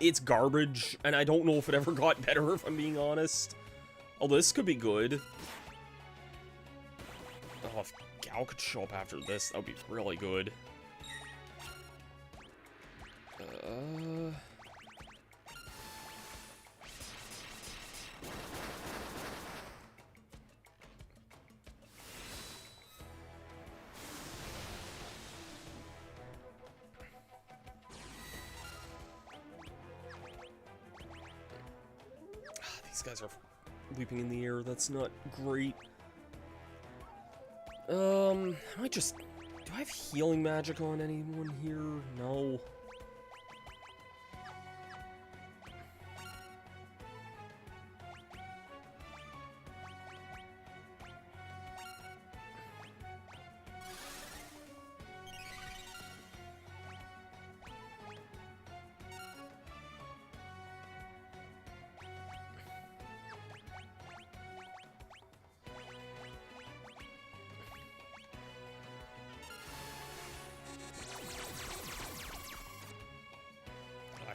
it's garbage, and I don't know if it ever got better, if I'm being honest. Oh, this could be good. Oh, if Gao could show up after this, that would be really good. These guys are leaping in the air, that's not great. I might just... do I have healing magic on anyone here? No.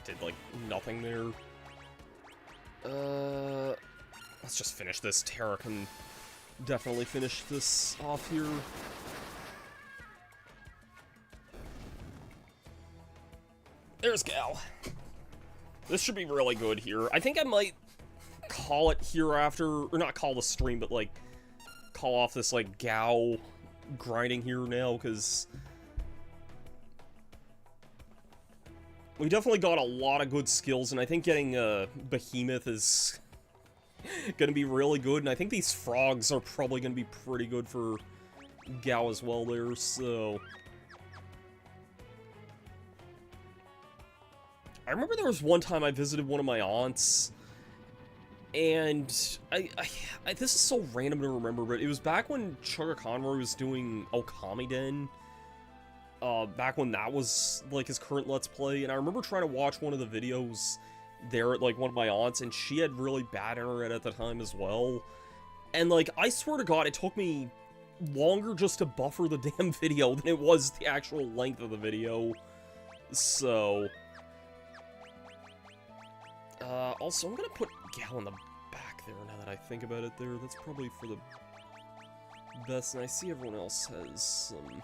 Did, like, nothing there. Let's just finish this. Terra can definitely finish this off here. There's Gal. This should be really good here. I think I might call it here after, or not call the stream, but, like, call off this, like, Gao grinding here now, because... we definitely got a lot of good skills, and I think getting Behemoth is gonna be really good, and I think these frogs are probably gonna be pretty good for Gao as well there, so... I remember there was one time I visited one of my aunts, and this is so random to remember, but it was back when Sugar Conroy was doing Okamiden. Back when that was, like, his current Let's Play, and I remember trying to watch one of the videos there at, like, one of my aunts, and she had really bad internet at the time as well. And, like, I swear to God, it took me longer just to buffer the damn video than it was the actual length of the video. So... also, I'm gonna put Gal in the back there now that I think about it there. That's probably for the best, and I see everyone else has some...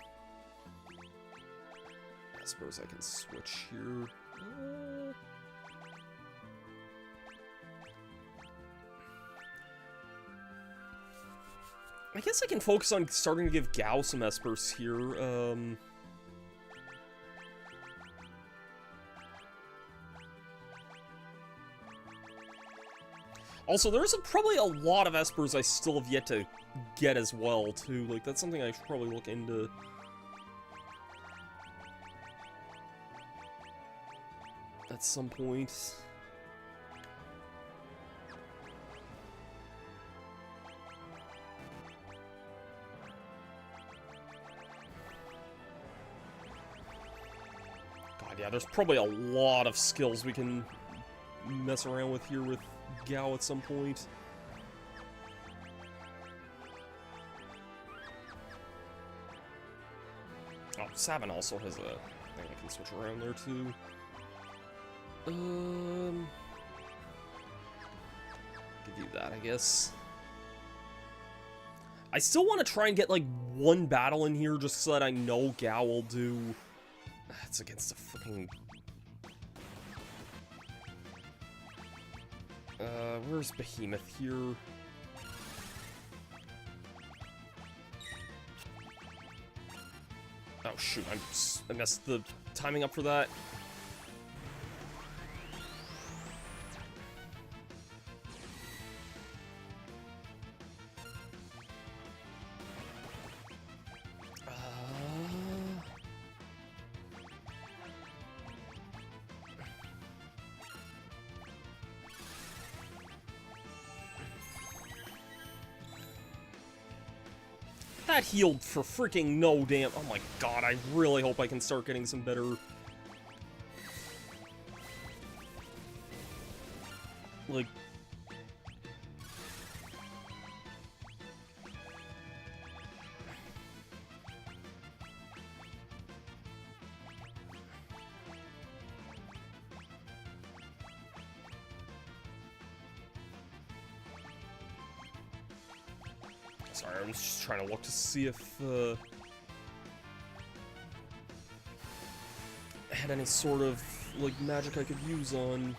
I suppose I can switch here. I guess I can focus on starting to give Gao some Espers here. Also, there's probably a lot of Espers I still have yet to get as well, too. Like, that's something I should probably look into. At some point. God, yeah, there's probably a lot of skills we can mess around with here with Gao at some point. Oh, Sabin also has a thing I can switch around there too. Give you that, I guess. I still want to try and get like one battle in here just so that I know Gao will do. It's against a freaking. Where's Behemoth here? Oh shoot, I messed the timing up for that. That healed for freaking no damn. Oh my god, I really hope I can start getting some better. Like. Sorry, I was just trying to look to see if I had any sort of like magic I could use on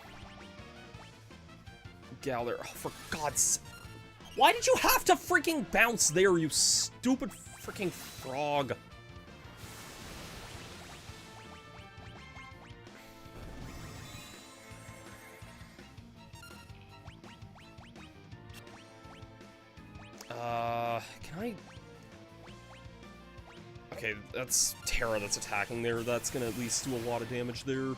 Gao there. Oh, for God's sake. Why did you have to freaking bounce there, you stupid freaking frog? Can I... Okay, that's Terra that's attacking there. That's gonna at least do a lot of damage there.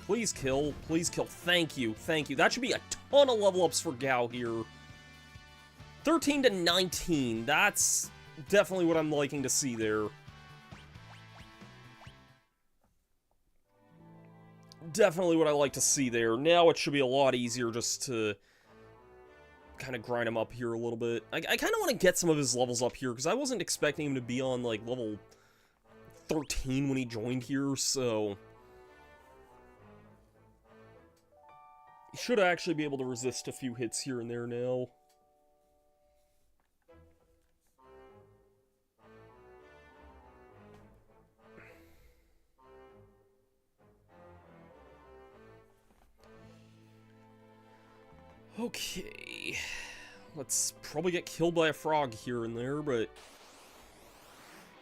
Please kill. Please kill. Thank you. Thank you. That should be a ton of level ups for Gao here. 13 to 19. That's definitely what I'm liking to see there. Definitely what I like to see there. Now it should be a lot easier just to kind of grind him up here a little bit. I kind of want to get some of his levels up here, because I wasn't expecting him to be on, like, level 13 when he joined here, so... He should actually be able to resist a few hits here and there now. Okay, let's probably get killed by a frog here and there, but...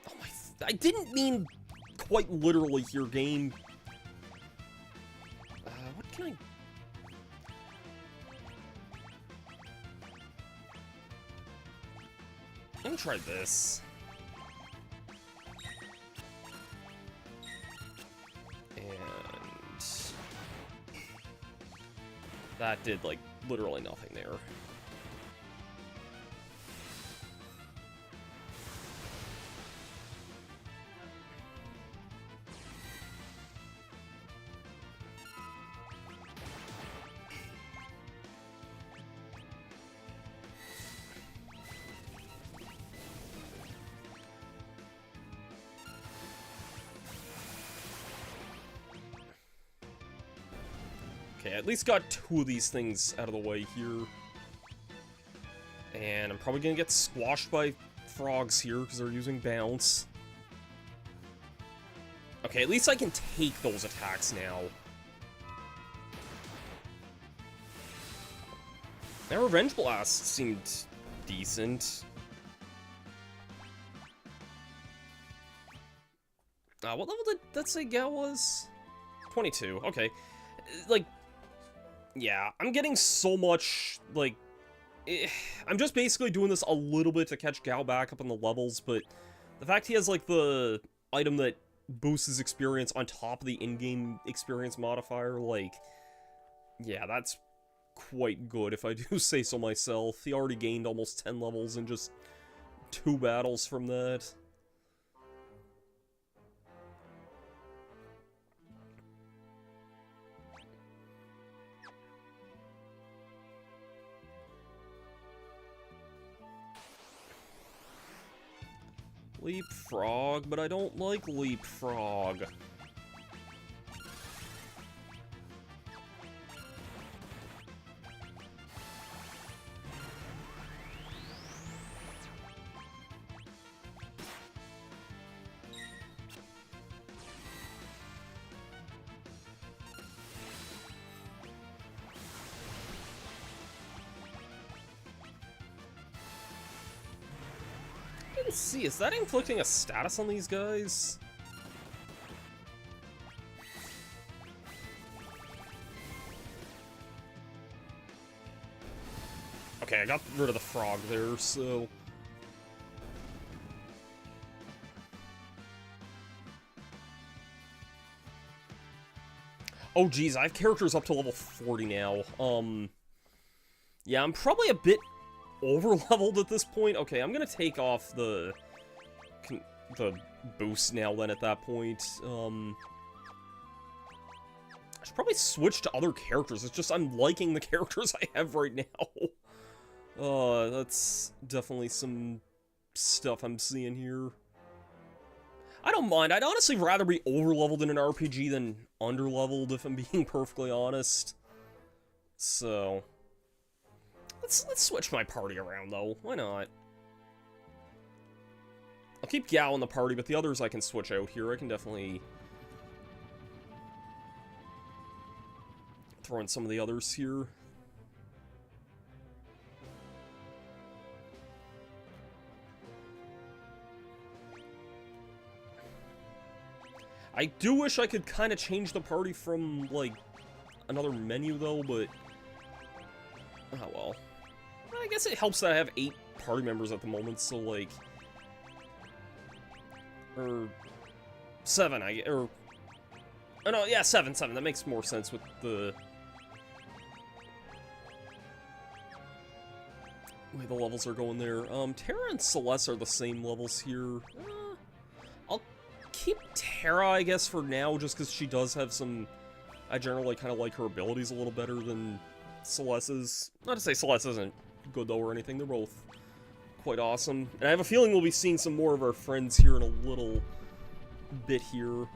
Oh my... I didn't mean quite literally here, game. What can I... I'm gonna try this. And... that did, like, literally nothing there. Okay, at least got two of these things out of the way here. And I'm probably gonna get squashed by frogs here, because they're using bounce. Okay, at least I can take those attacks now. That Revenge Blast seemed decent. What level did that say Gao was? 22, okay. Like... yeah, I'm getting so much, like... I'm just basically doing this a little bit to catch Gao back up on the levels, but the fact he has, like, the item that boosts his experience on top of the in-game experience modifier, like... yeah, that's quite good, if I do say so myself. He already gained almost 10 levels in just 2 battles from that. Leapfrog, but I don't like Leapfrog. Let's see, is that inflicting a status on these guys? Okay, I got rid of the frog there, so... Oh geez, I have characters up to level 40 now. Yeah, I'm probably a bit over-leveled at this point. Okay, I'm gonna take off the boost now then at that point. I should probably switch to other characters. It's just I'm liking the characters I have right now. That's definitely some stuff I'm seeing here. I don't mind. I'd honestly rather be over-leveled in an RPG than under-leveled, if I'm being perfectly honest. So... Let's switch my party around, though. Why not? I'll keep Gao in the party, but the others I can switch out here. I can definitely throw in some of the others here. I do wish I could kind of change the party from, like, another menu, though, but... Oh, well. I guess it helps that I have 8 party members at the moment, so, like... Or... 7, or... Oh, no, yeah, 7. That makes more sense with the... way the levels are going there. Terra and Celeste are the same levels here. I'll keep Terra, I guess, for now, just because she does have some... I generally kind of like her abilities a little better than Celeste's. Not to say Celeste isn't good, though, or anything. They're both quite awesome. And I have a feeling we'll be seeing some more of our friends here in a little bit here.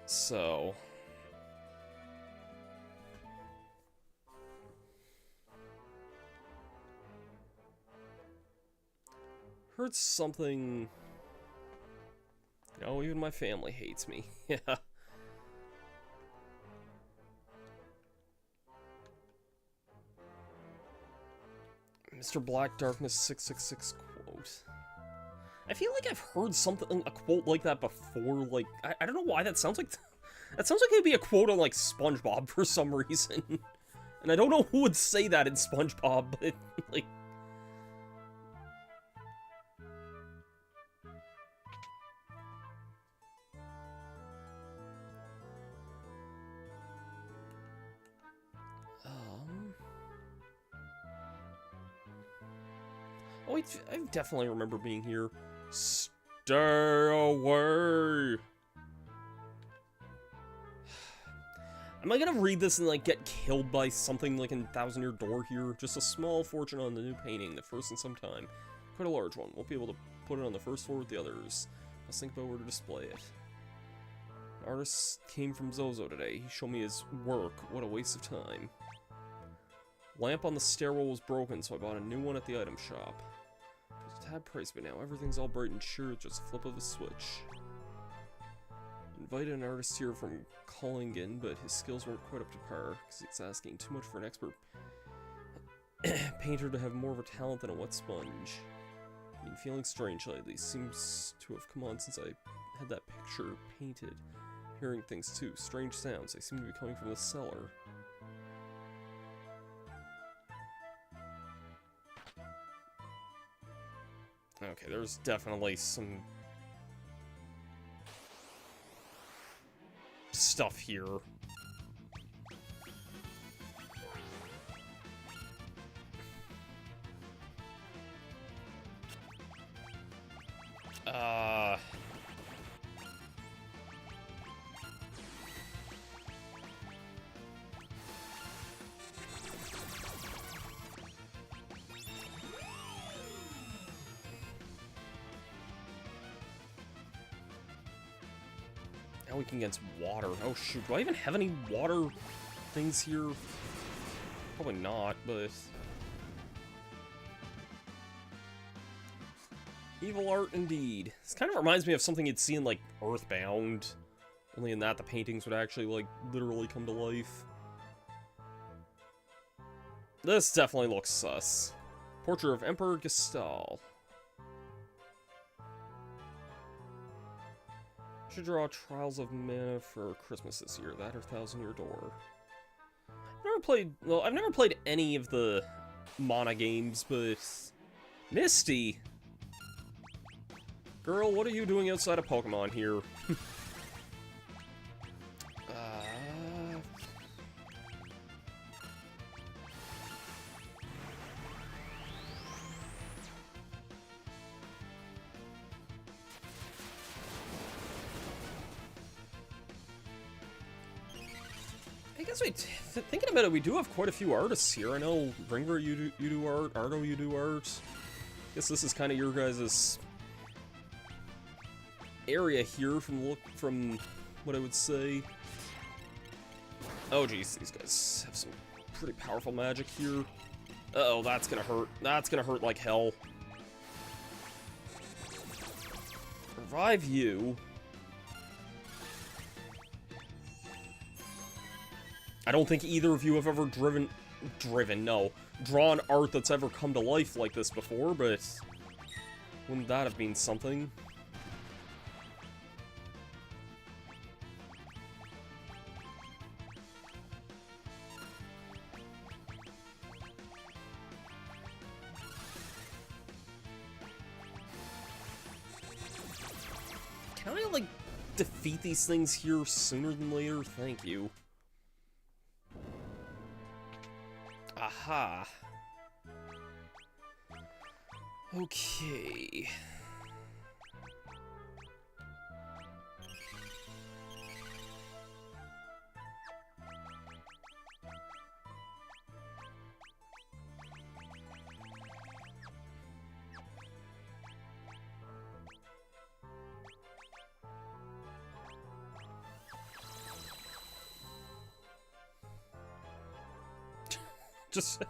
So... Heard something... Oh, even my family hates me. Yeah. Mr. Black Darkness 666 quote. I feel like I've heard something, a quote like that before, like, I don't know why that sounds like... That sounds like it'd be a quote on, like, SpongeBob for some reason. And I don't know who would say that in SpongeBob, but, like... Oh, I definitely remember being here. Stay away! Am I gonna read this and, like, get killed by something like in Thousand Year Door here? Just a small fortune on the new painting, the first in some time. Quite a large one. Won't be able to put it on the first floor with the others. Let's think about where to display it. An artist came from Zozo today. He showed me his work. What a waste of time. Lamp on the stairwell was broken, so I bought a new one at the item shop. It was a tad pricey, but now everything's all bright and sure, just a flip of a switch. Invited an artist here from Collingen, but his skills weren't quite up to par, because it's asking too much for an expert painter to have more of a talent than a wet sponge. I've been feeling strange lately. Seems to have come on since I had that picture painted. Hearing things too. Strange sounds. They seem to be coming from the cellar. Okay, there's definitely some stuff here. Now we can get water. Oh shoot, do I even have any water things here? Probably not, but... Evil art indeed. This kind of reminds me of something you'd see in, like, Earthbound. Only in that, the paintings would actually, like, literally come to life. This definitely looks sus. Portrait of Emperor Gestal. Should draw Trials of Mana for Christmas this year. That or Thousand Year Door. I've never played any of the Mana games, but... Misty! Girl, what are you doing outside of Pokemon here? I guess thinking about it, we do have quite a few artists here. I know Ringer, you do art, Ardo, you do art. I guess this is kind of your guys' area here from what I would say. Oh geez, these guys have some pretty powerful magic here. Uh-oh, that's gonna hurt. That's gonna hurt like hell. Revive you. I don't think either of you have ever drawn art that's ever come to life like this before, but wouldn't that have been something? Can I, like, defeat these things here sooner than later? Thank you. Aha. Okay. Just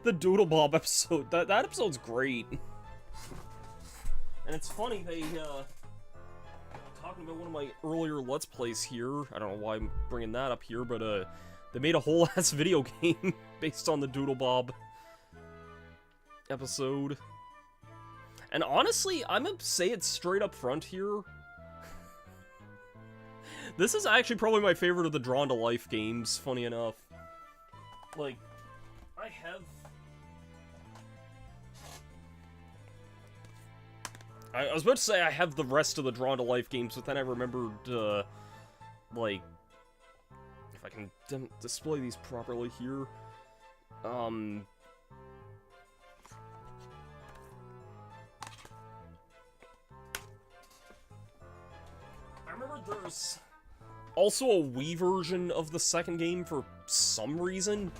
the Doodle Bob episode. That episode's great. And it's funny, they talking about one of my earlier Let's Plays here. I don't know why I'm bringing that up here, but they made a whole ass video game based on the Doodle Bob episode. And honestly, I'm gonna say it straight up front here. This is actually probably my favorite of the Drawn to Life games, funny enough. Like, I was about to say I have the rest of the Drawn to Life games, but then I remembered, like, if I can display these properly here, I remember there's also a Wii version of the second game for some reason.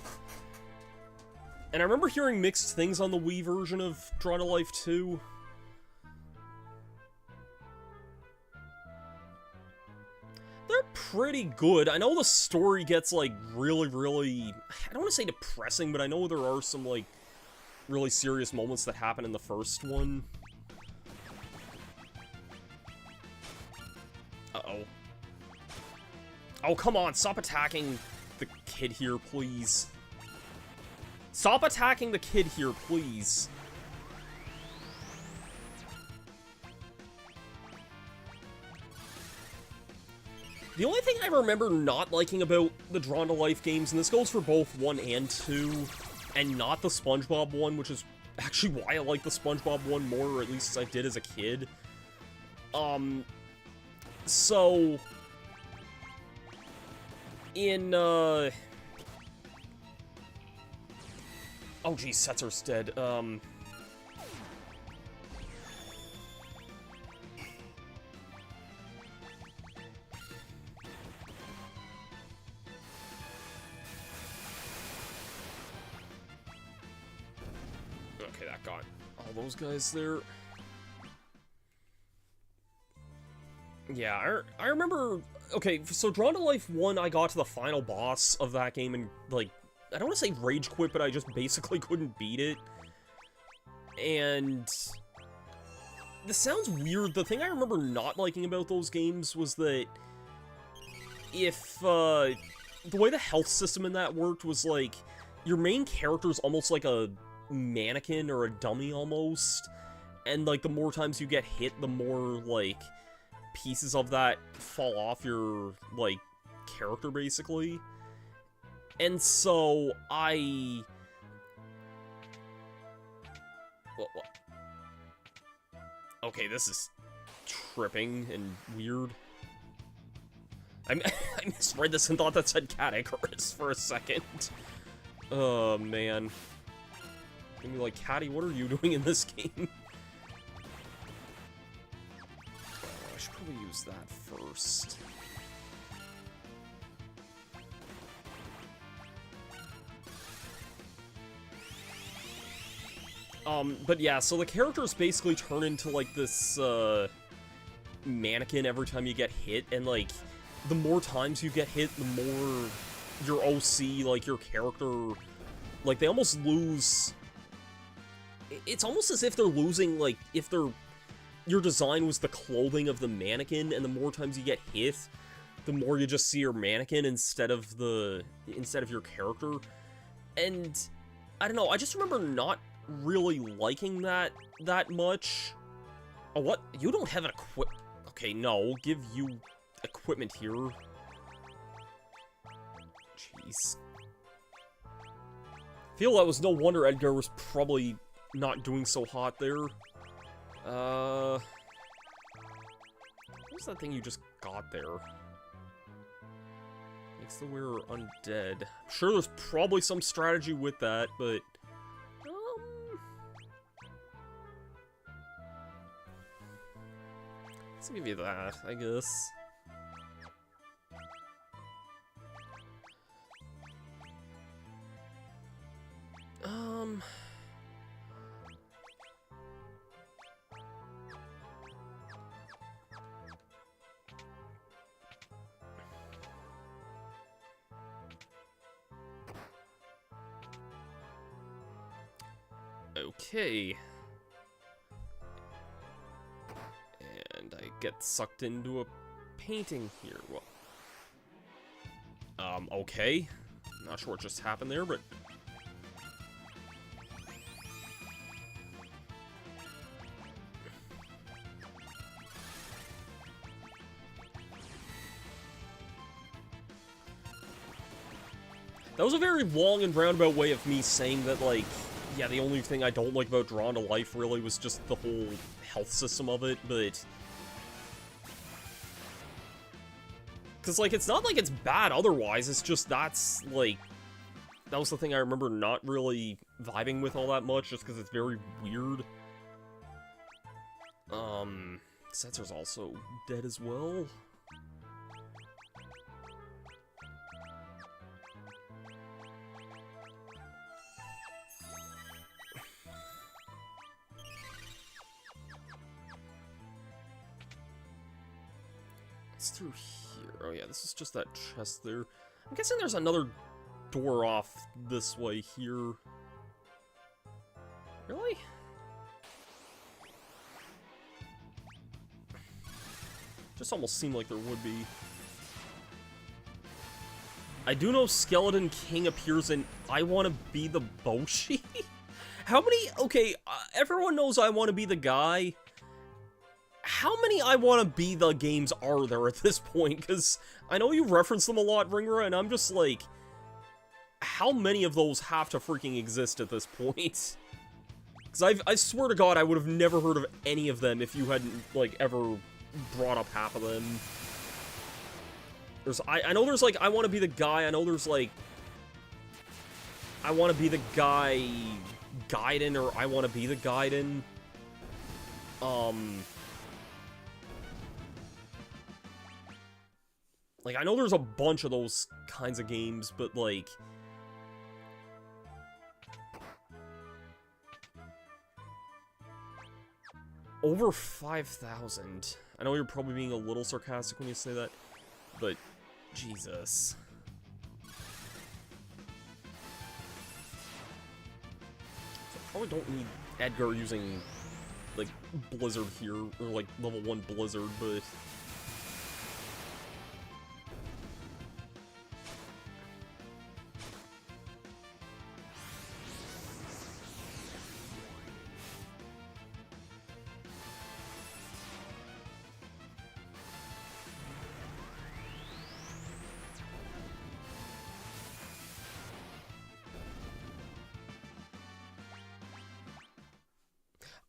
And I remember hearing mixed things on the Wii version of Drawn to Life 2. They're pretty good. I know the story gets, like, really, I don't want to say depressing, but I know there are some, like, really serious moments that happen in the first one. Uh-oh. Oh, come on, stop attacking the kid here, please. Stop attacking the kid here, please. The only thing I remember not liking about the Drawn to Life games, and this goes for both 1 and 2, and not the SpongeBob one, which is actually why I like the SpongeBob one more, or at least I did as a kid. So... in, oh geez, Setzer's dead. Okay, that got all those guys there. Yeah, I remember... Okay, so Drawn to Life 1, I got to the final boss of that game and, like, I don't want to say rage quit, but I just basically couldn't beat it. And... This sounds weird. The thing I remember not liking about those games was that if, the way the health system in that worked was, like, your main character's almost like a mannequin or a dummy almost, and, like, the more times you get hit, the more, like, pieces of that fall off your, like, character, basically. And so, What? Okay, this is tripping and weird. I misread this and thought that said Cat Icarus for a second. Oh, man. Gonna be like, Catty, what are you doing in this game? I should probably use that first. But yeah, so the characters basically turn into, like, this, mannequin every time you get hit, and, like, the more times you get hit, the more your OC, like, your character, like, they almost lose... It's almost as if they're losing, like, if your design was the clothing of the mannequin, and the more times you get hit, the more you just see your mannequin instead of your character. And, I don't know, I just remember not really liking that much. Oh, what? You don't have an Okay, no, we'll give you equipment here. Jeez. Feel that was no wonder Edgar was probably not doing so hot there. What was that thing you just got there? Makes the wearer undead. I'm sure there's probably some strategy with that, but... Let's give you that, I guess. Okay. And I get sucked into a painting here. Well, okay. Not sure what just happened there, but... That was a very long and roundabout way of me saying that, like, yeah, the only thing I don't like about Drawn to Life really was just the whole health system of it, but... Because, like, it's not like it's bad otherwise, it's just that's, like... That was the thing I remember not really vibing with all that much, just because it's very weird. Setser's also dead as well. It's through here. Oh yeah, this is just that chest there. I'm guessing there's another door off this way here. Really? Just almost seemed like there would be. I do know Skeleton King appears in I Wanna Be the Boshi? How many... Okay, everyone knows I Wanna Be the Guy. How many I Wanna Be the games are there at this point? Because I know you reference them a lot, Ringra, and I'm just like... How many of those have to freaking exist at this point? Because I swear to God, I would have never heard of any of them if you hadn't, like, ever brought up half of them. There's... I know there's, like, I Wanna Be the Guy. I know there's, like... I Wanna Be the Guy... Gaiden, or I Wanna Be the Gaiden. Like, I know there's a bunch of those kinds of games, but, like... Over 5,000. I know you're probably being a little sarcastic when you say that, but Jesus. So I probably don't need Edgar using, like, Blizzard here, or like level 1 Blizzard, but...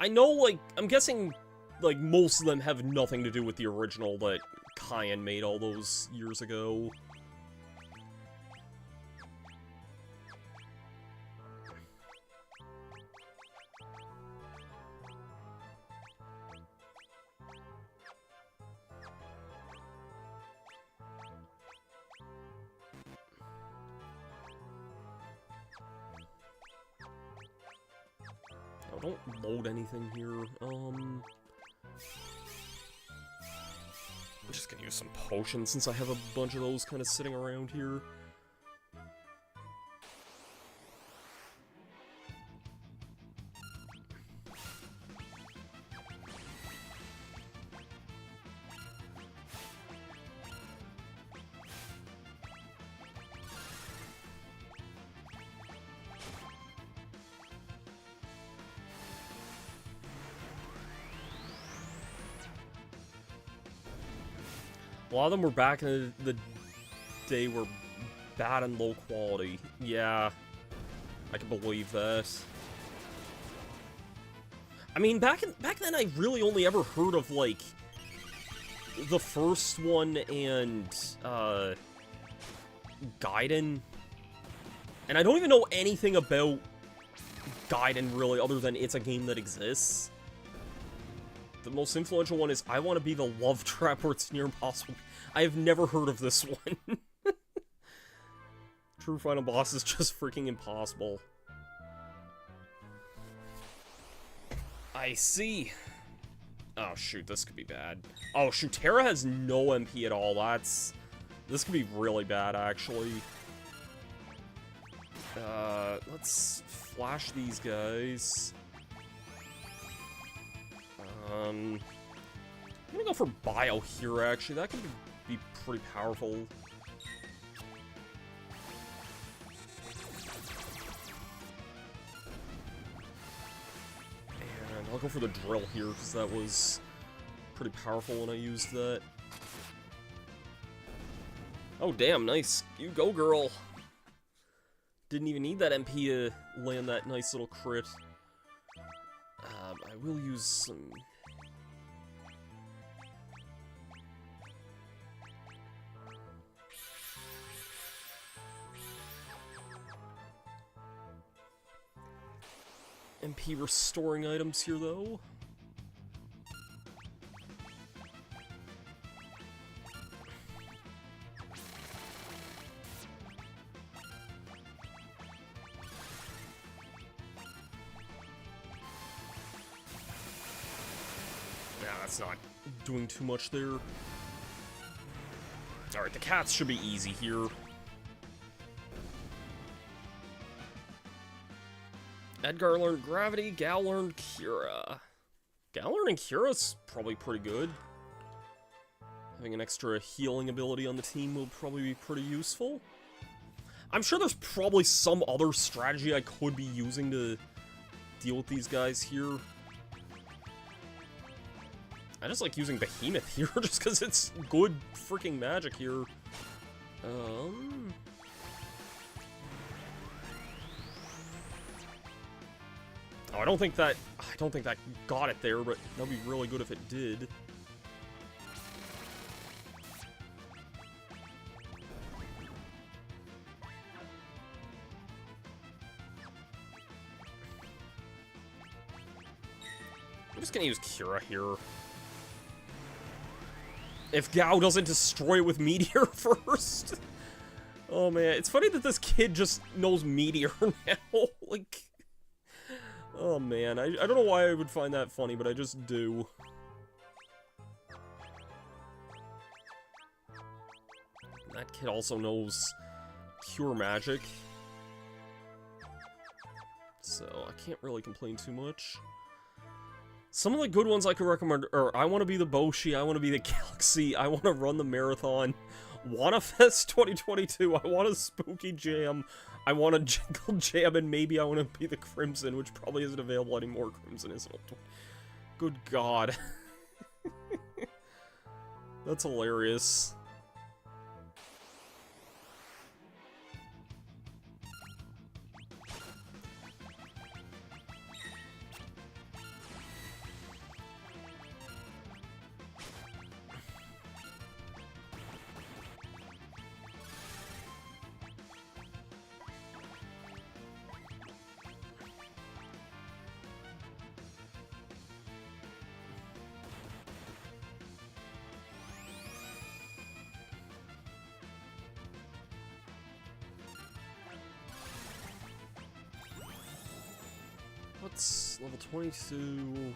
I know, like, I'm guessing, like, most of them have nothing to do with the original that Cayenne made all those years ago. Oh, don't load anything here. I'm just gonna use some potions since I have a bunch of those kind of sitting around here. A lot of them were back in the day were bad and low quality. Yeah, I can believe that. I mean, back then I really only ever heard of, like, the first one and, Gaiden. And I don't even know anything about Gaiden, really, other than it's a game that exists. The most influential one is I Want to Be the Love Trap, where it's near impossible. I have never heard of this one. True final boss is just freaking impossible. I see. Oh shoot, this could be bad. Oh shoot, Terra has no MP at all. This could be really bad, actually. Let's flash these guys. I'm gonna go for Bio here, actually. That could be pretty powerful. And I'll go for the Drill here, because that was pretty powerful when I used that. Oh, damn, nice. You go, girl. Didn't even need that MP to land that nice little crit. I will use some... MP restoring items here, though. That's not doing too much there. Alright, the cats should be easy here. Edgar learned Gravity, Gal learned Cura. Gal learning Cura's probably pretty good. Having an extra healing ability on the team will probably be pretty useful. I'm sure there's probably some other strategy I could be using to deal with these guys here. I just like using Behemoth here, just because it's good freaking magic here. Oh, I don't think that got it there, but that'd be really good if it did. I'm just gonna use Cura here. If Gao doesn't destroy it with Meteor first. Oh man, it's funny that this kid just knows Meteor now. Like, Oh man, I don't know why I would find that funny, but I just do. That kid also knows Cure Magic. So, I can't really complain too much. Some of the good ones I could recommend are I Want to Be the Boshi, I Want to Be the Galaxy, I Want to Run the Marathon, WannaFest 2022, I Want a Spooky Jam, I Want a Jingle Jam, and maybe I Want to Be the Crimson, which probably isn't available anymore. Crimson isn't. Good God. That's hilarious. What's level 22?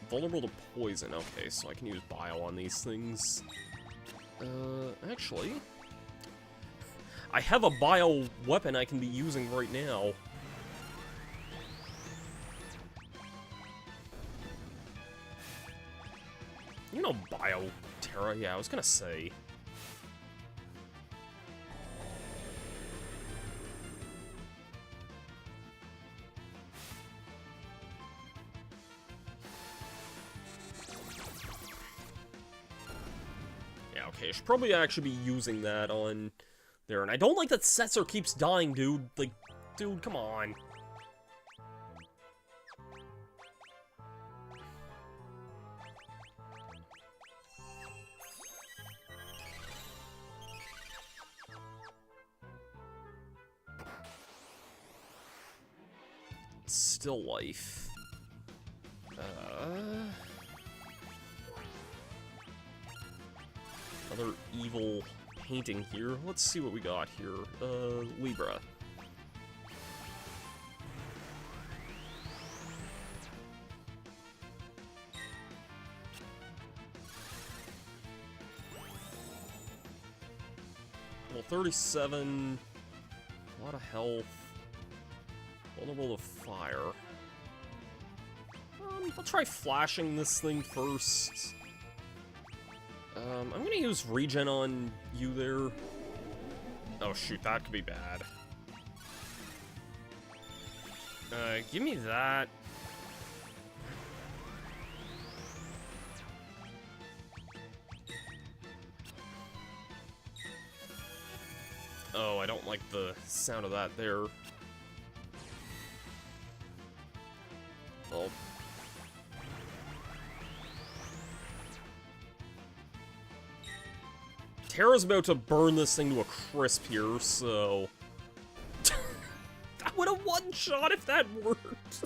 Vulnerable to poison. Okay, so I can use bio on these things. Actually, I have a bio weapon I can be using right now. You know Bio Terra? Yeah, I was gonna say. Okay, I should probably actually be using that on there. And I don't like that Setzer keeps dying, dude. Like, dude, come on. Still life. Another evil painting here. Let's see what we got here. Libra. Well, 37. A lot of health. Vulnerable to fire. I'll try flashing this thing first. I'm gonna use regen on you there. Oh shoot, that could be bad. Give me that. Oh, I don't like the sound of that there. Well. Terra's about to burn this thing to a crisp here, so... I would have one-shot if that worked!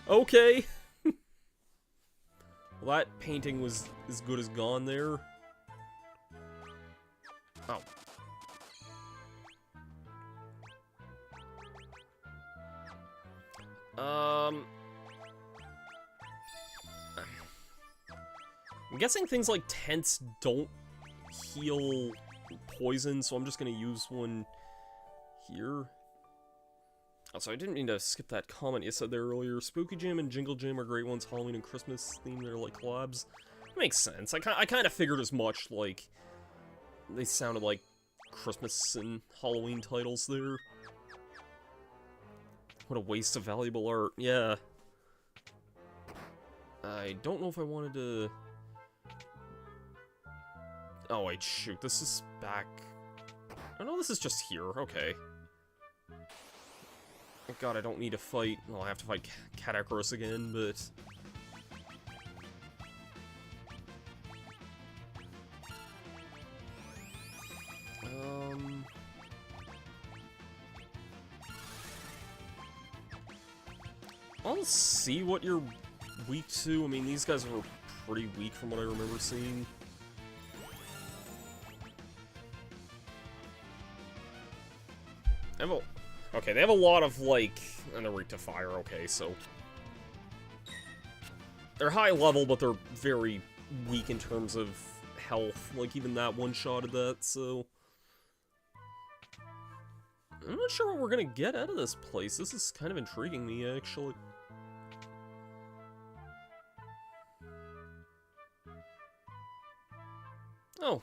Okay. Well, that painting was as good as gone there. Oh. I'm guessing things like tents don't heal poison, so I'm just gonna use one here. Also, I didn't mean to skip that comment you said there earlier. Spooky Jam and Jingle Jam are great ones. Halloween and Christmas theme, they're like collabs. That makes sense. I kind of figured as much, like, they sounded like Christmas and Halloween titles there. What a waste of valuable art. Yeah. I don't know if I wanted to... Oh, wait, shoot. This is back... Oh, no, this is just here. Okay. Thank God I don't need to fight... Well, I have to fight Catacross again, but... I'll see what you're weak to. I mean, these guys were pretty weak from what I remember seeing. I Okay, they have a lot of, like... And they're weak to fire, okay, so... They're high level, but they're very weak in terms of health. Like, even that one-shotted that, so... I'm not sure what we're gonna get out of this place. This is kind of intriguing me, actually. Oh.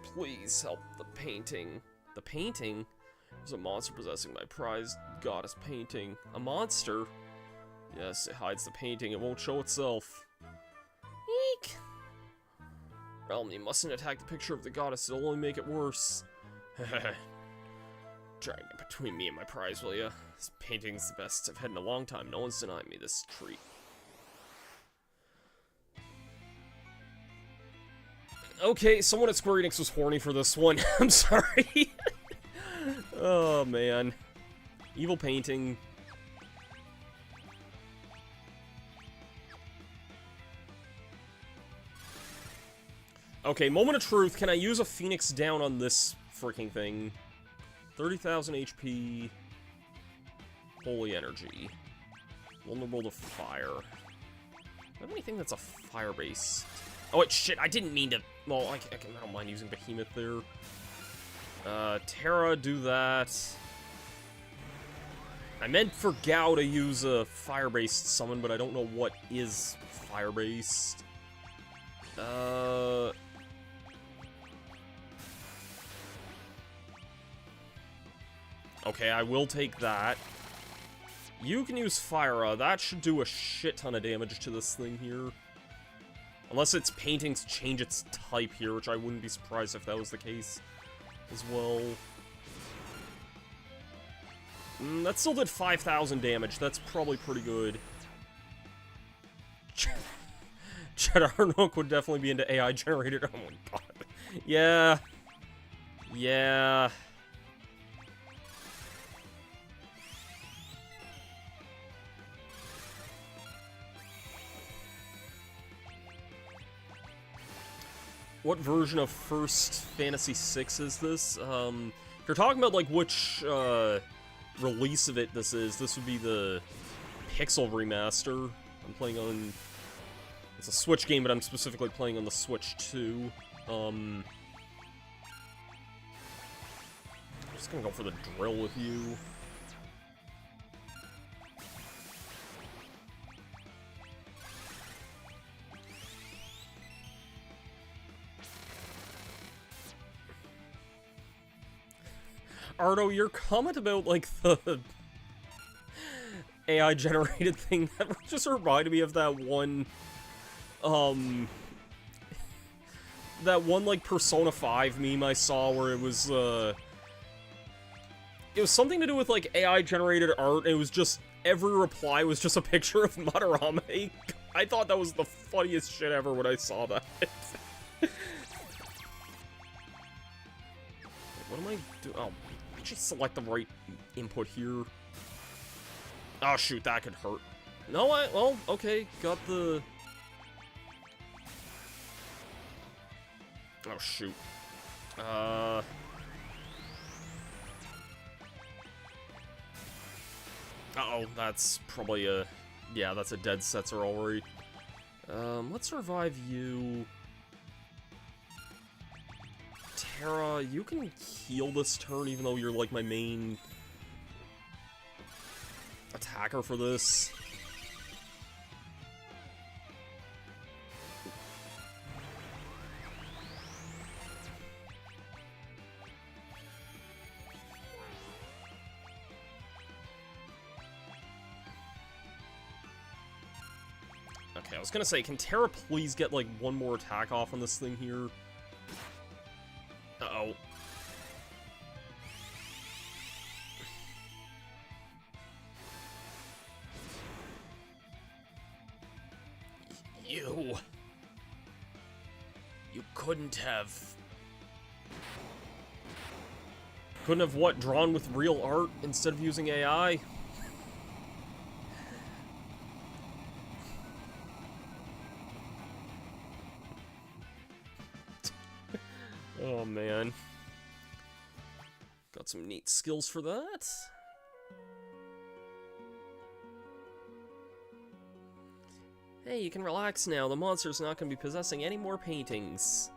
Please help the painting. The painting? There's a monster possessing my prized goddess painting. A monster? Yes, it hides the painting. It won't show itself. Eek! Realm, you mustn't attack the picture of the goddess. It'll only make it worse. Try to get between me and my prize, will ya? This painting's the best I've had in a long time. No one's denying me this treat. Okay, someone at Square Enix was horny for this one. I'm sorry. Oh, man. Evil painting. Okay, moment of truth. Can I use a Phoenix down on this freaking thing? 30,000 HP. Holy energy. Vulnerable to fire. Do I have anything that's a fire base? Oh, wait, shit, I didn't mean to... Well, I don't mind using Behemoth there. Terra, do that. I meant for Gao to use a fire-based summon, but I don't know what is fire-based. Okay, I will take that. You can use Fire. That should do a shit ton of damage to this thing here. Unless its paintings change its type here, which I wouldn't be surprised if that was the case as well. That still did 5,000 damage. That's probably pretty good. Cheddar Nook would definitely be into AI generated. Oh my god. Yeah. Yeah. What version of First Fantasy VI is this? If you're talking about, like, which, release of it this would be the Pixel Remaster. I'm playing on... It's a Switch game, but I'm specifically playing on the Switch 2. I'm just gonna go for the drill with you. Ardo, your comment about, like, the AI-generated thing, that just reminded me of that one, like, Persona 5 meme I saw where it was something to do with, like, AI-generated art, and it was just, every reply was just a picture of Madarame. I thought that was the funniest shit ever when I saw that. What am I doing? Oh. Just select the right input here. Oh shoot, that could hurt. No, well, okay, got the... Oh shoot. Uh-oh, that's probably a... Yeah, that's a dead Setzer already. Let's revive you. Terra, you can heal this turn even though you're like my main attacker for this. Okay, I was gonna say, can Terra please get like one more attack off on this thing here? Uh-oh. You couldn't have... Couldn't have what? Drawn with real art instead of using AI? Oh, man. Got some neat skills for that. Hey, you can relax now. The monster's not going to be possessing any more paintings.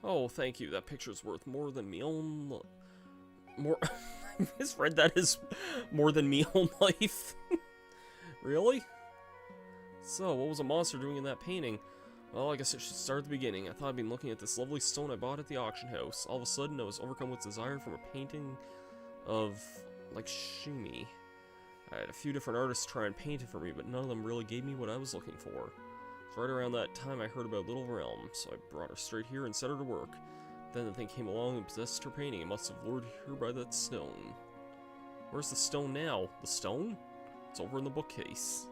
Oh, thank you. That picture's worth more than me own... More... I misread that as more than me own life. Really? So, what was a monster doing in that painting? Well, I guess it should start at the beginning. I thought I'd been looking at this lovely stone I bought at the auction house. All of a sudden, I was overcome with desire from a painting of Lakshmi. I had a few different artists try and paint it for me, but none of them really gave me what I was looking for. So right around that time, I heard about Little Realm, so I brought her straight here and set her to work. Then the thing came along and possessed her painting. It must have lured her by that stone. Where's the stone now? The stone? It's over in the bookcase.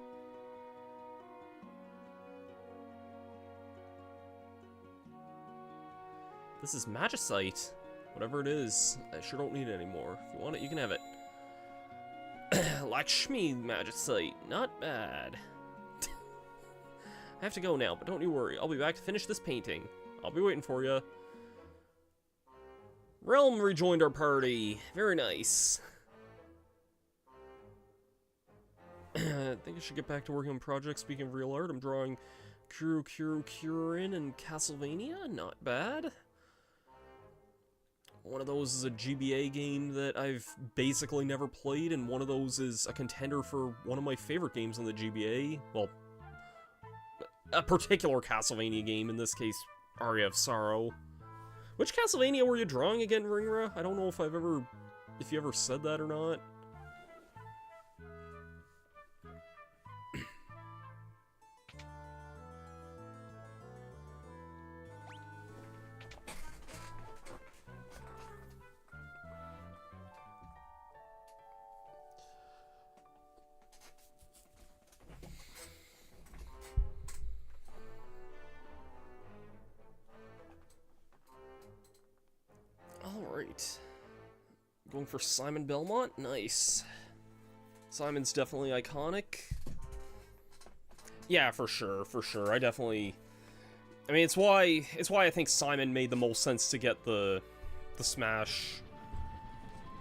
This is magicite. Whatever it is, I sure don't need it anymore. If you want it, you can have it. Lakshmi magicite. Not bad. I have to go now, but don't you worry. I'll be back to finish this painting. I'll be waiting for you. Realm rejoined our party. Very nice. I think I should get back to working on projects. Speaking of real art, I'm drawing Kurin and Castlevania. Not bad. One of those is a GBA game that I've basically never played, and one of those is a contender for one of my favorite games on the GBA. Well, a particular Castlevania game, in this case, Aria of Sorrow. Which Castlevania were you drawing again, Ringra? I don't know if you ever said that or not. Alright. Going for Simon Belmont? Nice. Simon's definitely iconic. Yeah, for sure, for sure. I mean, it's why I think Simon made the most sense to get the Smash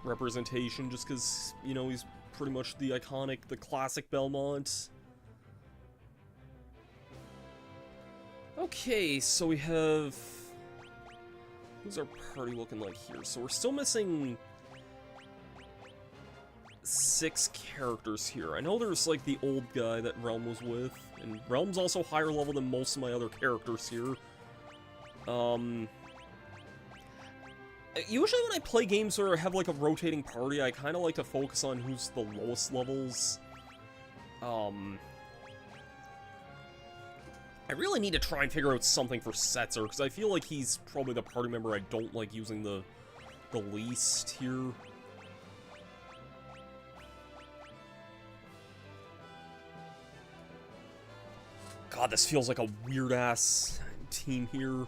representation, just because, you know, he's pretty much the iconic, the classic Belmont. Okay, so we have... Who's our party looking like here? So we're still missing 6 characters here. I know there's like the old guy that Realm was with, and Realm's also higher level than most of my other characters here. Usually when I play games where I have like a rotating party, I kind of like to focus on who's the lowest levels. I really need to try and figure out something for Setzer, because I feel like he's probably the party member I don't like using the least here. God, this feels like a weird-ass team here.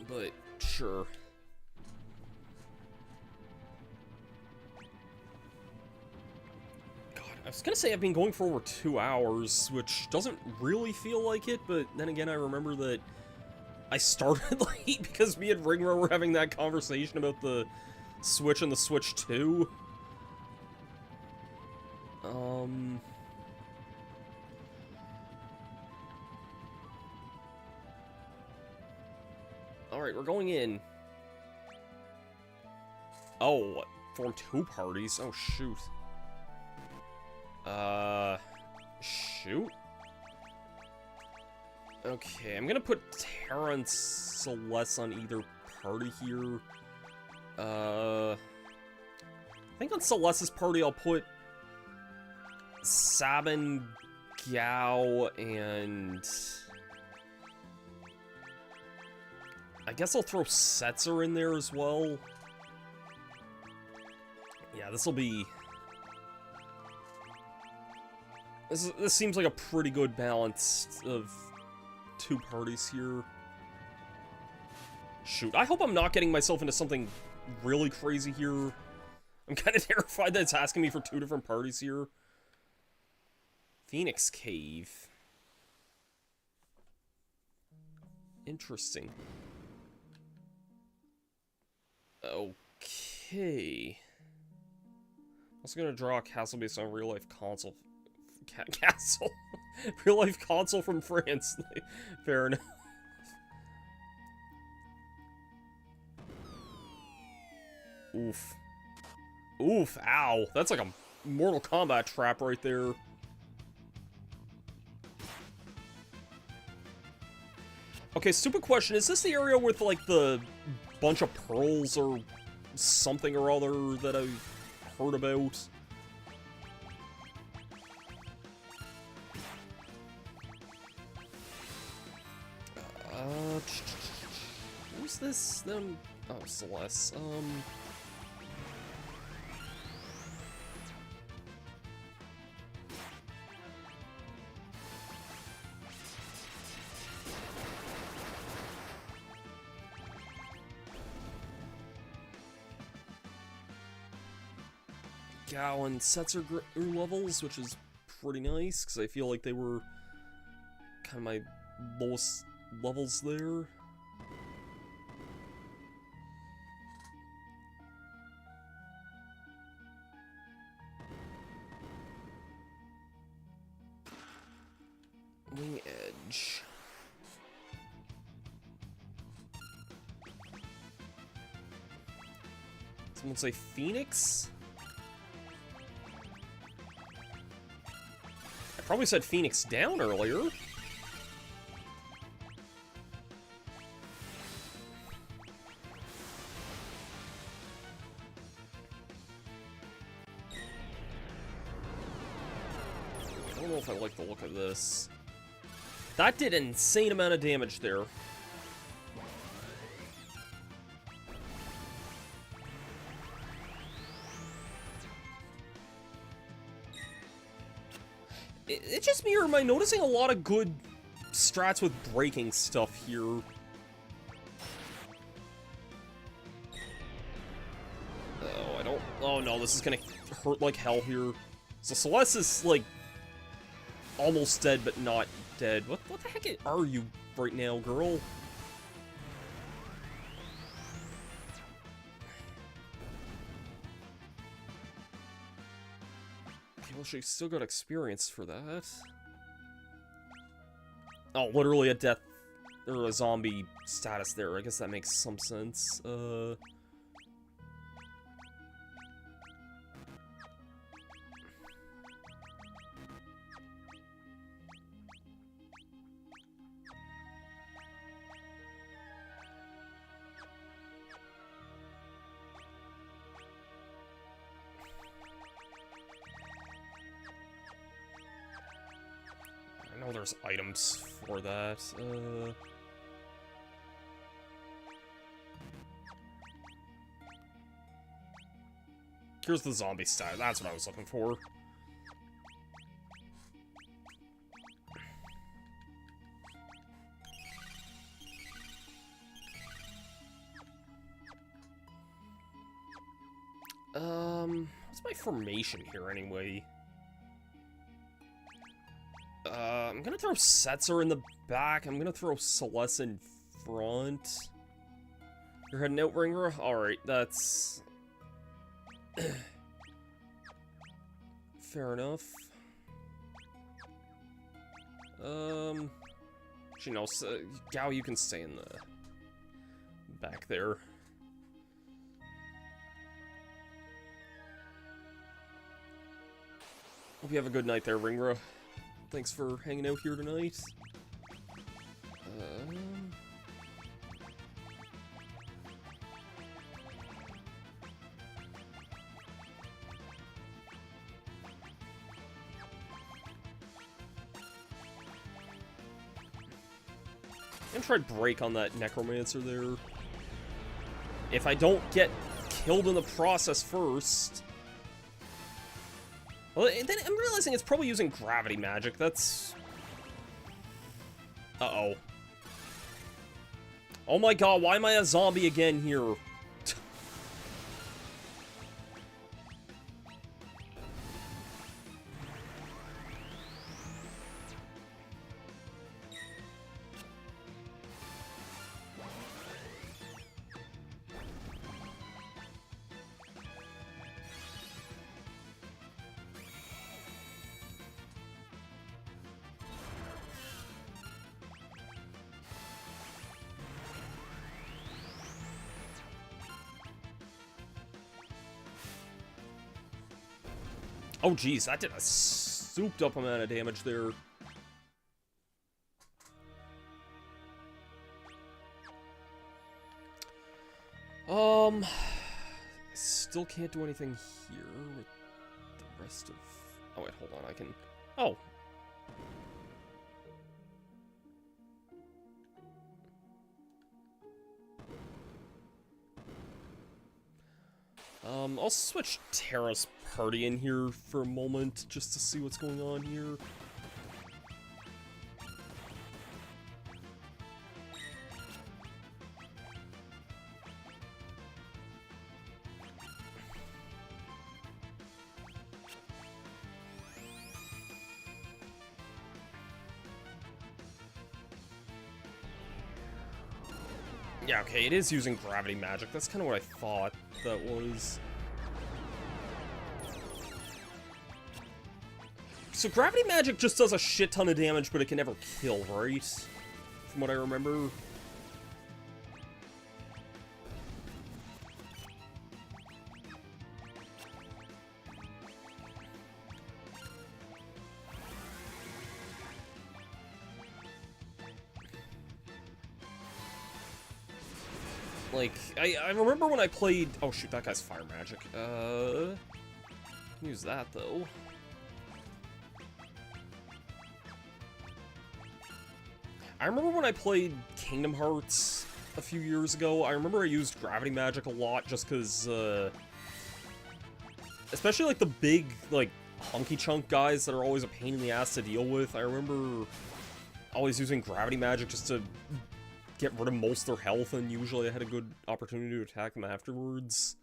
But, sure. I was gonna say I've been going for over 2 hours, which doesn't really feel like it, but then again I remember that I started late because me and Ringra were having that conversation about the Switch and the Switch 2. Alright, we're going in. Oh, form 2 parties? Oh, shoot. Shoot. Okay, I'm gonna put Terra and Celeste on either party here. I think on Celeste's party I'll put Sabin, Gao, and... I guess I'll throw Setzer in there as well. Yeah, this'll be... This seems like a pretty good balance of 2 parties here. Shoot, I hope I'm not getting myself into something really crazy here. I'm kind of terrified that it's asking me for 2 different parties here. Phoenix Cave. Interesting. Okay. I was gonna draw a castle based on real life console. Castle? Real life console from France. Fair enough. Oof. Oof, ow. That's like a Mortal Kombat trap right there. Okay, stupid question. Is this the area with, like, the bunch of pearls or something or other that I've heard about? Who's this? Them? Oh, Celeste. Gao and Setzer levels, which is pretty nice, because I feel like they were kind of my lowest levels there. Wing Edge. Someone say Phoenix? I probably said Phoenix down earlier. I don't know if I like the look of this. That did an insane amount of damage there. It's just me, or am I noticing a lot of good strats with breaking stuff here? Oh, I don't... Oh no, this is gonna hurt like hell here. So Celeste is, like, almost dead, but not dead. What the heck are you right now, girl? Well, she still got experience for that. Oh, literally a death or a zombie status there. I guess that makes some sense. I know there's items for that. Here's the zombie stat. That's what I was looking for. What's my formation here anyway? I'm gonna throw Setzer in the back. I'm gonna throw Celeste in front. You're heading out, Ringer? Alright, that's... fair enough. Actually, no, Gao, you can stay in the back there. Hope you have a good night there, Ringra. Thanks for hanging out here tonight. I'm gonna try break on that Necromancer there. If I don't get killed in the process first... Well, then I'm realizing it's probably using gravity magic. That's... Uh-oh. Oh my god, why am I a zombie again here? Oh, geez, that did a souped up amount of damage there. Still can't do anything here with the rest of... Oh, wait, hold on, I can... Oh. I'll switch Terra's party in here for a moment, just to see what's going on here. Yeah, okay, it is using gravity magic. That's kind of what I thought that was. So gravity magic just does a shit ton of damage, but it can never kill, right? From what I remember. Like, I remember when I played... Oh, shoot, that guy's fire magic. Use that, though. I remember when I played Kingdom Hearts a few years ago, I remember I used gravity magic a lot just because, especially, like, the big, like, hunky chunk guys that are always a pain in the ass to deal with. I remember always using gravity magic just to get rid of most of their health, and usually I had a good opportunity to attack them afterwards.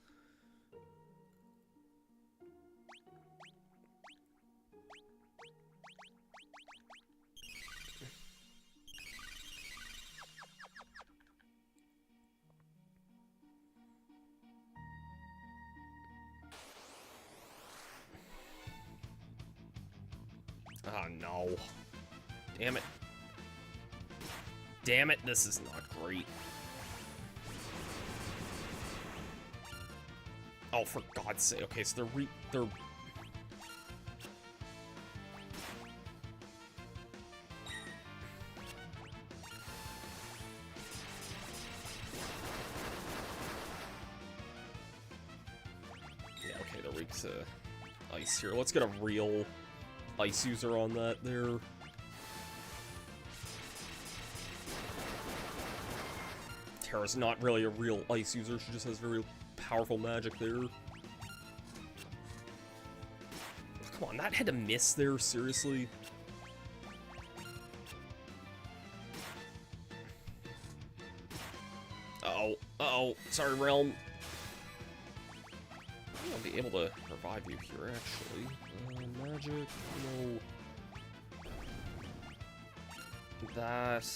Oh, no. Damn it. Damn it, this is not great. Oh, for God's sake. Okay, so they're... Yeah, okay, they're weak to ice here. Let's get a real ice user on that there. Terra's not really a real ice user, she just has very powerful magic there. Come on, that had to miss there, seriously? Uh-oh, uh-oh, sorry, Realm. I'll be able to revive you here, actually. Magic, no. That...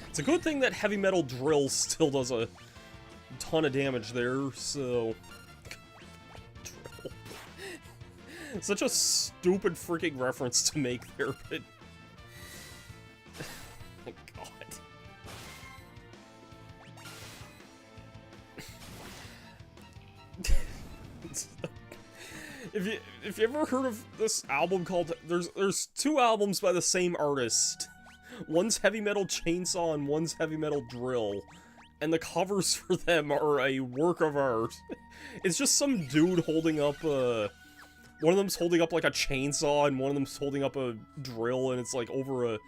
It's a good thing that Heavy Metal Drill still does a ton of damage there, so... Drill. Such a stupid freaking reference to make there, but... Oh, God. If you ever heard of this album called... There's two albums by the same artist. One's Heavy Metal Chainsaw and one's Heavy Metal Drill. And the covers for them are a work of art. It's just some dude holding up a... One of them's holding up, like, a chainsaw, and one of them's holding up a drill, and it's, like, over a,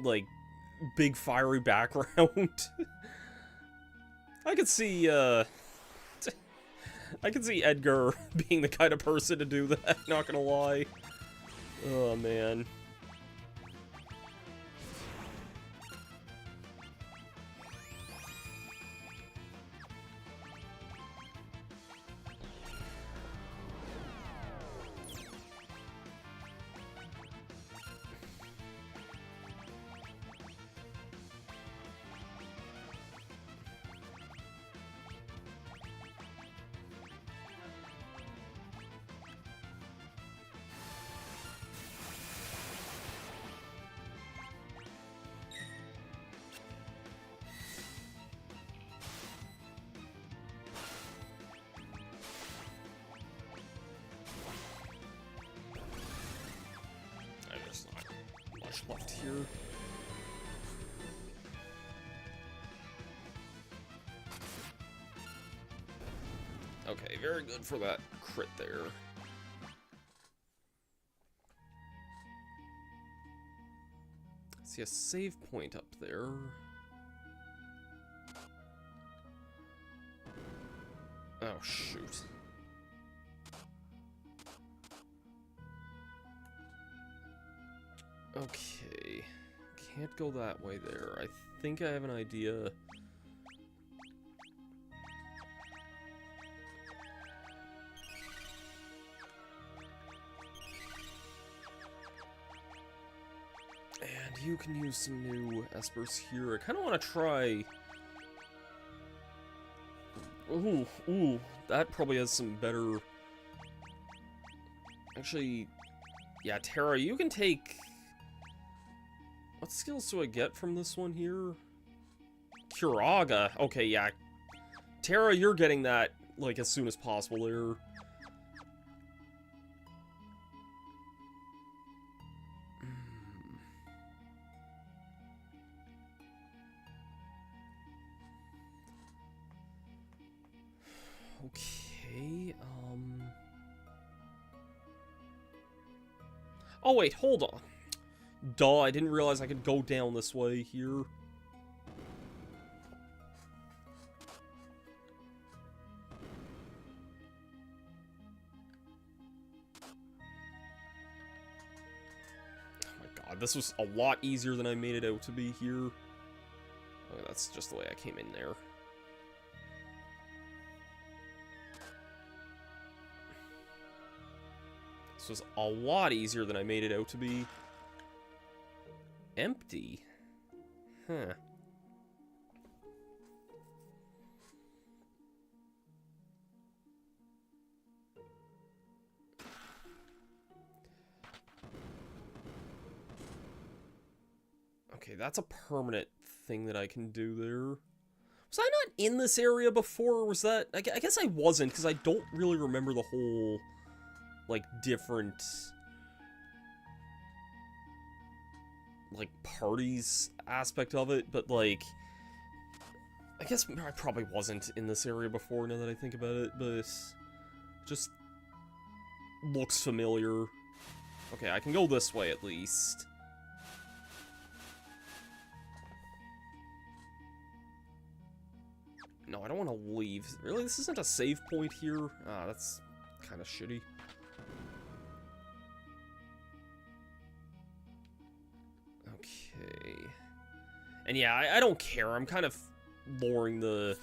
like, big fiery background. I could see, I could see Edgar being the kind of person to do that, not gonna lie. Oh, man. left here. Okay, very good for that crit there. See a save point up there. Oh, shoot. Okay. Can't go that way there. I think I have an idea. And you can use some new espers here. I kind of want to try... Ooh, that probably has some better... Actually, yeah, Terra, you can take... What skills do I get from this one here? Curaga. Okay, yeah. Terra, you're getting that, like, as soon as possible there. Okay, Oh, wait, hold on. Duh, I didn't realize I could go down this way here. Oh my god, this was a lot easier than I made it out to be here. Oh, that's just the way I came in there. This was a lot easier than I made it out to be. Empty? Huh. Okay, that's a permanent thing that I can do there. Was I not in this area before, or was that... I guess I wasn't, because I don't really remember the whole... like, different, like, parties aspect of it, but, like, I guess I probably wasn't in this area before, now that I think about it, but just looks familiar. Okay, I can go this way, at least. No, I don't want to leave. Really, this isn't a save point here? Ah, that's kind of shitty. Okay. And yeah, I don't care. I'm kind of lowering the,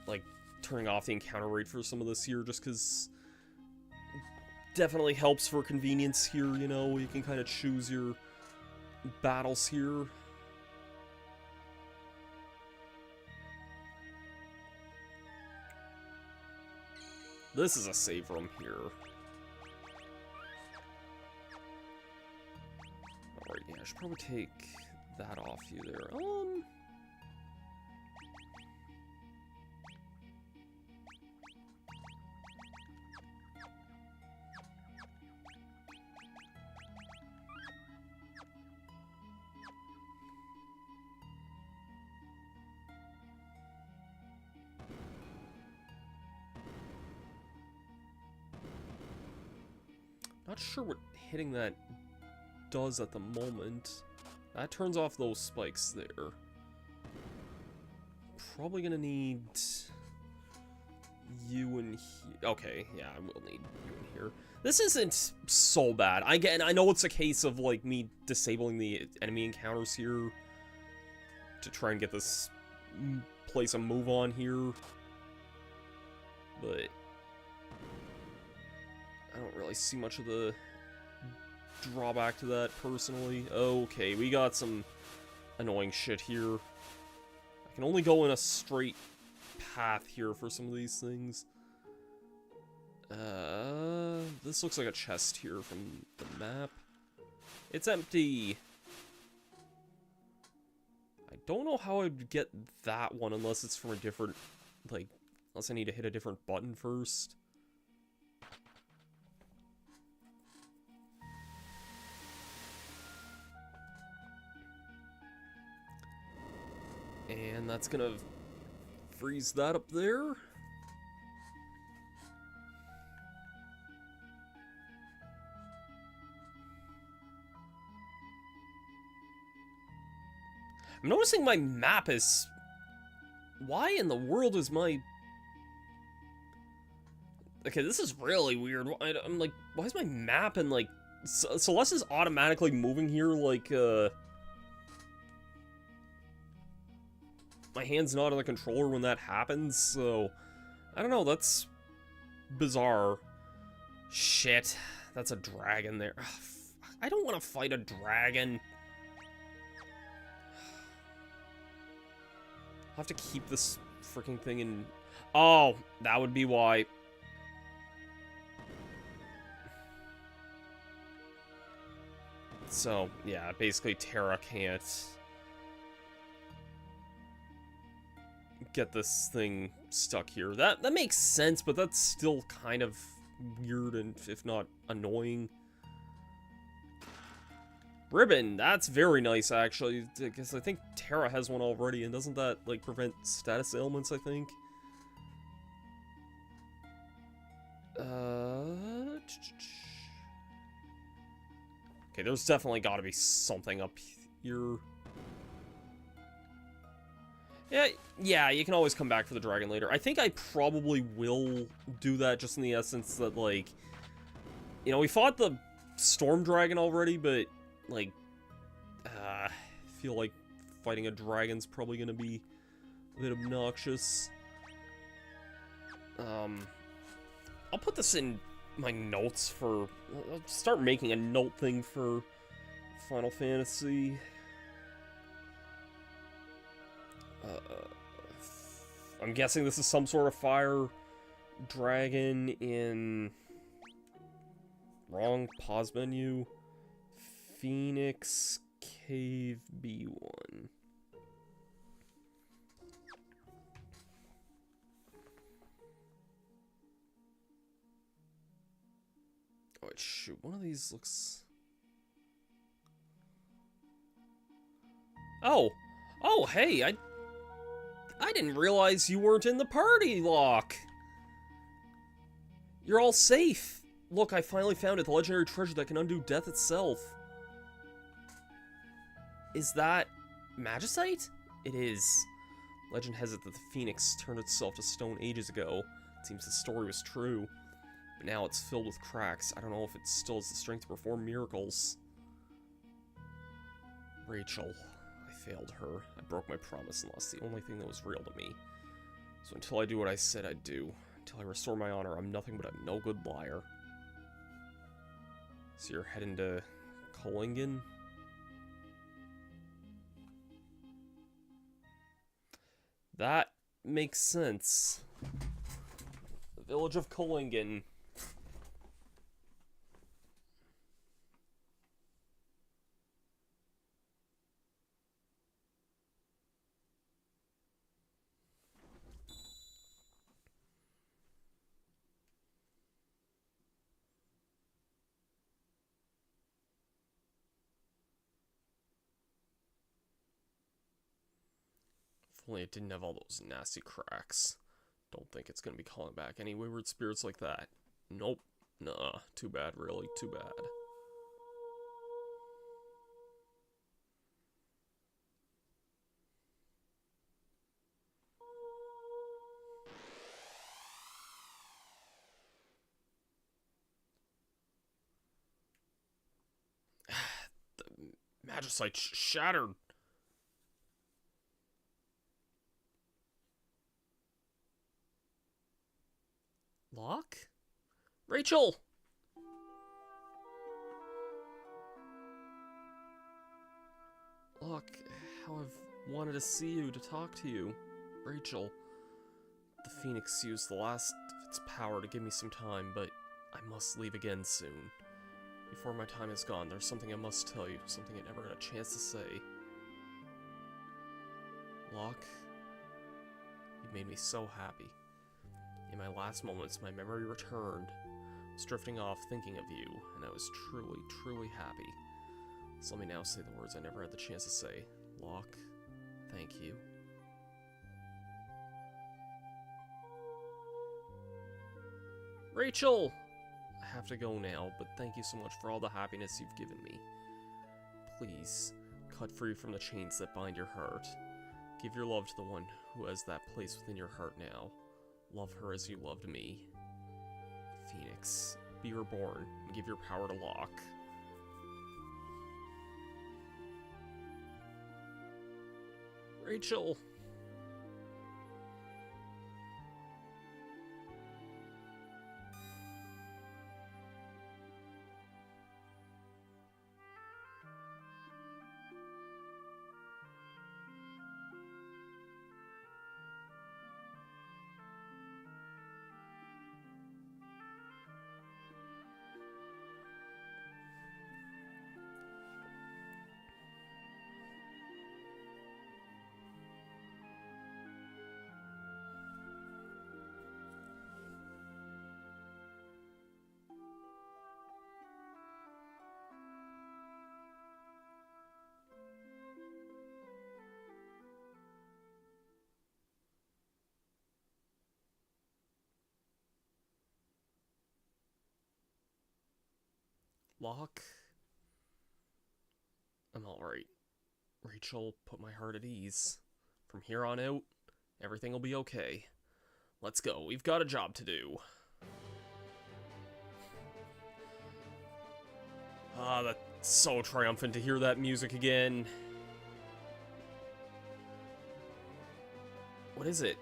like, turning off the encounter rate for some of this here, just because definitely helps for convenience here, you know? You can kind of choose your battles here. This is a save room here. Alright, yeah, I should probably take that off you there. Not sure what hitting that does at the moment. That turns off those spikes there. Probably gonna need you in here. Okay, yeah, I will need you in here. This isn't so bad. I know it's a case of, like, me disabling the enemy encounters here to try and get this place a move on here. But I don't really see much of the drawback to that, personally. Okay, we got some annoying shit here. I can only go in a straight path here for some of these things. This looks like a chest here from the map. It's empty! I don't know how I'd get that one unless it's from a different, like, unless I need to hit a different button first. And that's gonna freeze that up there. I'm noticing my map is... Why in the world is my... Okay, this is really weird. I'm like, why is my map in, like... Celeste is automatically moving here, like, my hand's not on the controller when that happens, so... I don't know, that's... bizarre. Shit. That's a dragon there. Ugh, I don't want to fight a dragon. I'll have to keep this freaking thing in... Oh, that would be why. So, yeah, basically Terra can't get this thing stuck here. That makes sense, but that's still kind of weird and, if not, annoying. Ribbon, that's very nice, actually, because I think Terra has one already, and doesn't that, like, prevent status ailments, I think? Okay, there's definitely gotta be something up here. Yeah, you can always come back for the dragon later. I think I probably will do that, just in the essence that, like... You know, we fought the storm dragon already, but... Like, I feel like fighting a dragon's probably gonna be a bit obnoxious. I'll put this in my notes for... I'll start making a note thing for Final Fantasy. I'm guessing this is some sort of fire dragon in... Wrong pause menu. Phoenix Cave B1. Oh, wait, shoot. One of these looks... Oh! Oh, hey, I didn't realize you weren't in the party, Locke! You're all safe! Look, I finally found it, the legendary treasure that can undo death itself. Is that Magicite? It is. Legend has it that the Phoenix turned itself to stone ages ago. It seems the story was true. But now it's filled with cracks. I don't know if it still has the strength to perform miracles. Rachel. I failed her. I broke my promise and lost the only thing that was real to me. So until I do what I said I'd do, until I restore my honor, I'm nothing but a no-good liar. So you're heading to Kohlingen? That makes sense. The village of Kohlingen. If only it didn't have all those nasty cracks. Don't think it's gonna be calling back any wayward spirits like that. Nope. Nah. Too bad, really. Too bad. The Magicite shattered. Locke? Rachel! Locke, how I've wanted to see you, to talk to you. Rachel. The Phoenix used the last of its power to give me some time, but I must leave again soon. Before my time is gone, there's something I must tell you, something I never got a chance to say. Locke, you made me so happy. In my last moments, my memory returned. I was drifting off thinking of you, and I was truly, truly happy. So let me now say the words I never had the chance to say. Locke, thank you. Rachel! I have to go now, but thank you so much for all the happiness you've given me. Please, cut free from the chains that bind your heart. Give your love to the one who has that place within your heart now. Love her as you loved me. Phoenix, be reborn and give your power to Locke. Rachel! Locke? I'm alright. Rachel put my heart at ease. From here on out, everything will be okay. Let's go. We've got a job to do. Ah, that's so triumphant to hear that music again. What is it?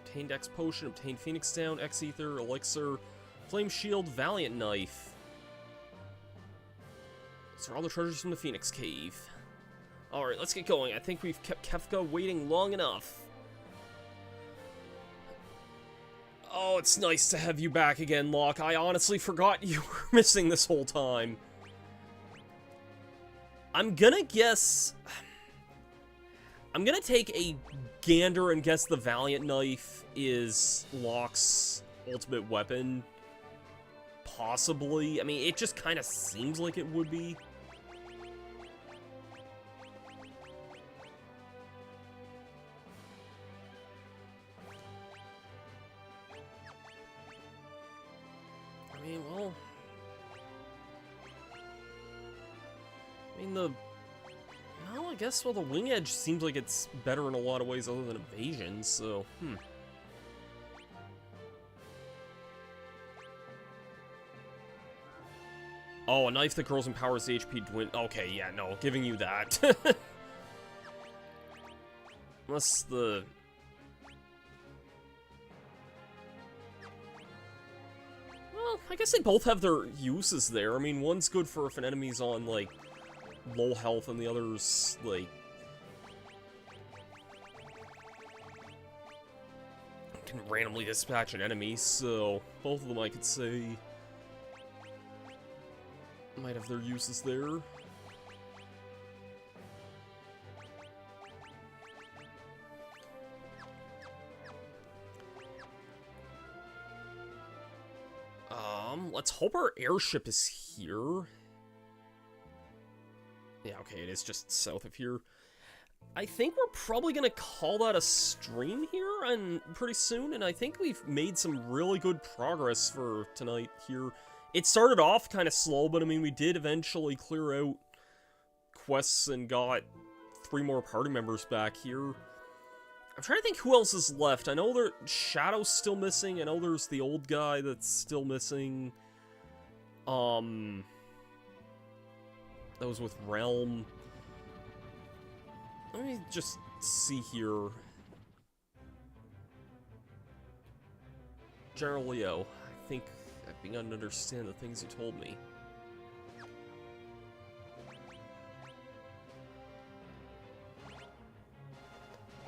Obtained X Potion, obtained Phoenix Down, X Ether, Elixir, Flame Shield, Valiant Knife. These are all the treasures from the Phoenix Cave. Alright, let's get going. I think we've kept Kefka waiting long enough. Oh, it's nice to have you back again, Locke. I honestly forgot you were missing this whole time. I'm gonna guess... I'm gonna take a gander and guess the Valiant Knife is Locke's ultimate weapon. Possibly. I mean, it just kind of seems like it would be. I mean, well... Well, I guess, well, the Wing Edge seems like it's better in a lot of ways other than evasion, so, Oh, a knife that grows and powers the HP dwin... Okay, yeah, no, giving you that. Unless the... Well, I guess they both have their uses there. I mean, one's good for if an enemy's on, like, low health, and the other's, like... can randomly dispatch an enemy, so both of them, I could say... might have their uses there. Let's hope our airship is here. Yeah, okay, it is just south of here. I think we're probably gonna call that a stream here and pretty soon, and I think we've made some really good progress for tonight here. It started off kind of slow, but I mean, we did eventually clear out quests and got 3 more party members back here. I'm trying to think who else is left. I know Shadow's still missing. I know there's the old guy that's still missing. That was with Realm. Let me just see here. General Leo, I think I've begun to understand the things you told me.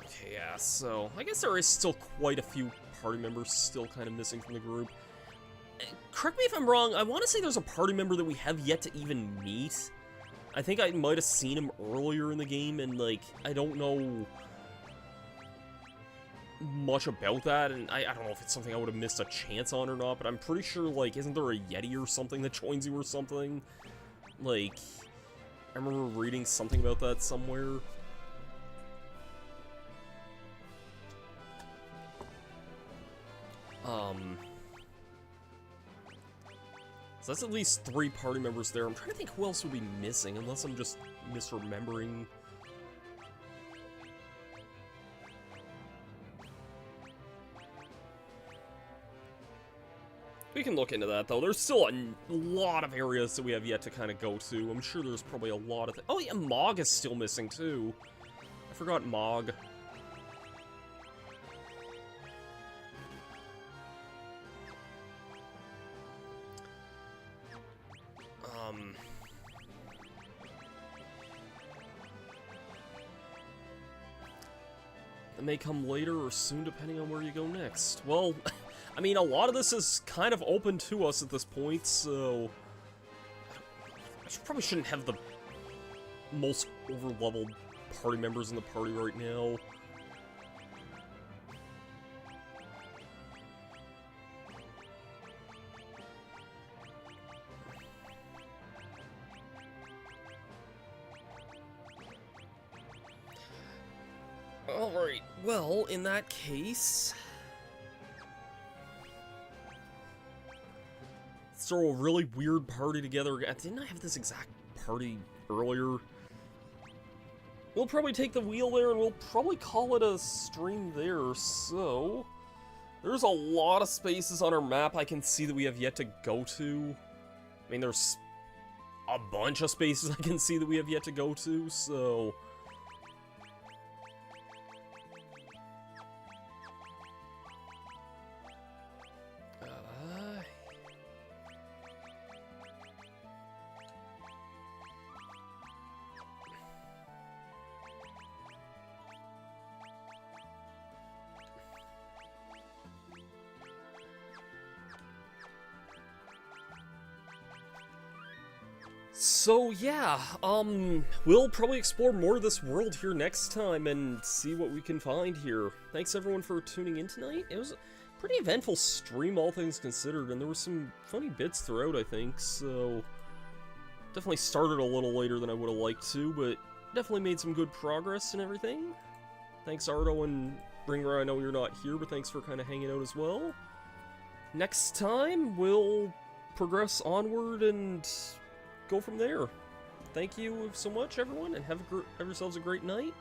Okay, yeah, so I guess there is still quite a few party members still kind of missing from the group. Correct me if I'm wrong, I want to say there's a party member that we have yet to even meet. I think I might have seen him earlier in the game, and, like, I don't know... much about that, and I don't know if it's something I would have missed a chance on or not, but I'm pretty sure, like, isn't there a Yeti or something that joins you or something? Like, I remember reading something about that somewhere. So that's at least 3 party members there. I'm trying to think who else would be missing, unless I'm just misremembering. We can look into that, though. There's still a lot of areas that we have yet to kind of go to. I'm sure there's probably a lot of... Oh, yeah, Mog is still missing, too. I forgot Mog. That may come later or soon, depending on where you go next. Well... I mean, a lot of this is kind of open to us at this point, so... probably shouldn't have the most over-leveled party members in the party right now. Alright, well, in that case... throw a really weird party together. Didn't I have this exact party earlier? We'll probably take the wheel there, and we'll probably call it a stream there, so... There's a lot of spaces on our map I can see that we have yet to go to. I mean, there's a bunch of spaces I can see that we have yet to go to, so... So yeah, we'll probably explore more of this world here next time and see what we can find here. Thanks everyone for tuning in tonight. It was a pretty eventful stream, all things considered, and there were some funny bits throughout, I think, so... Definitely started a little later than I would have liked to, but definitely made some good progress and everything. Thanks Ardo and Ringer, I know you're not here, but thanks for kind of hanging out as well. Next time, we'll progress onward and... go from there. Thank you so much, everyone, and have yourselves a great night.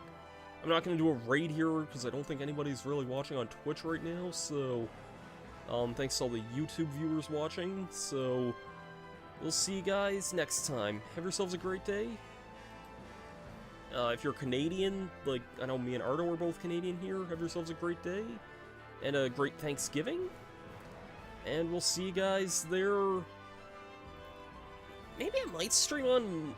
I'm not going to do a raid here, because I don't think anybody's really watching on Twitch right now, so... thanks to all the YouTube viewers watching, so... we'll see you guys next time. Have yourselves a great day. If you're Canadian, like, I know me and Ardo are both Canadian here, have yourselves a great day. And a great Thanksgiving. And we'll see you guys there... Maybe I might stream on...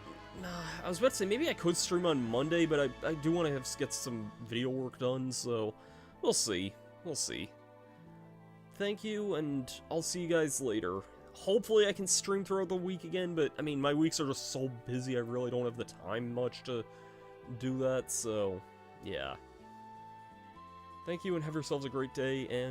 I was about to say, maybe I could stream on Monday, but I do want to get some video work done, so... we'll see. We'll see. Thank you, and I'll see you guys later. Hopefully I can stream throughout the week again, but, I mean, my weeks are just so busy, I really don't have the time much to do that, so... yeah. Thank you, and have yourselves a great day, and...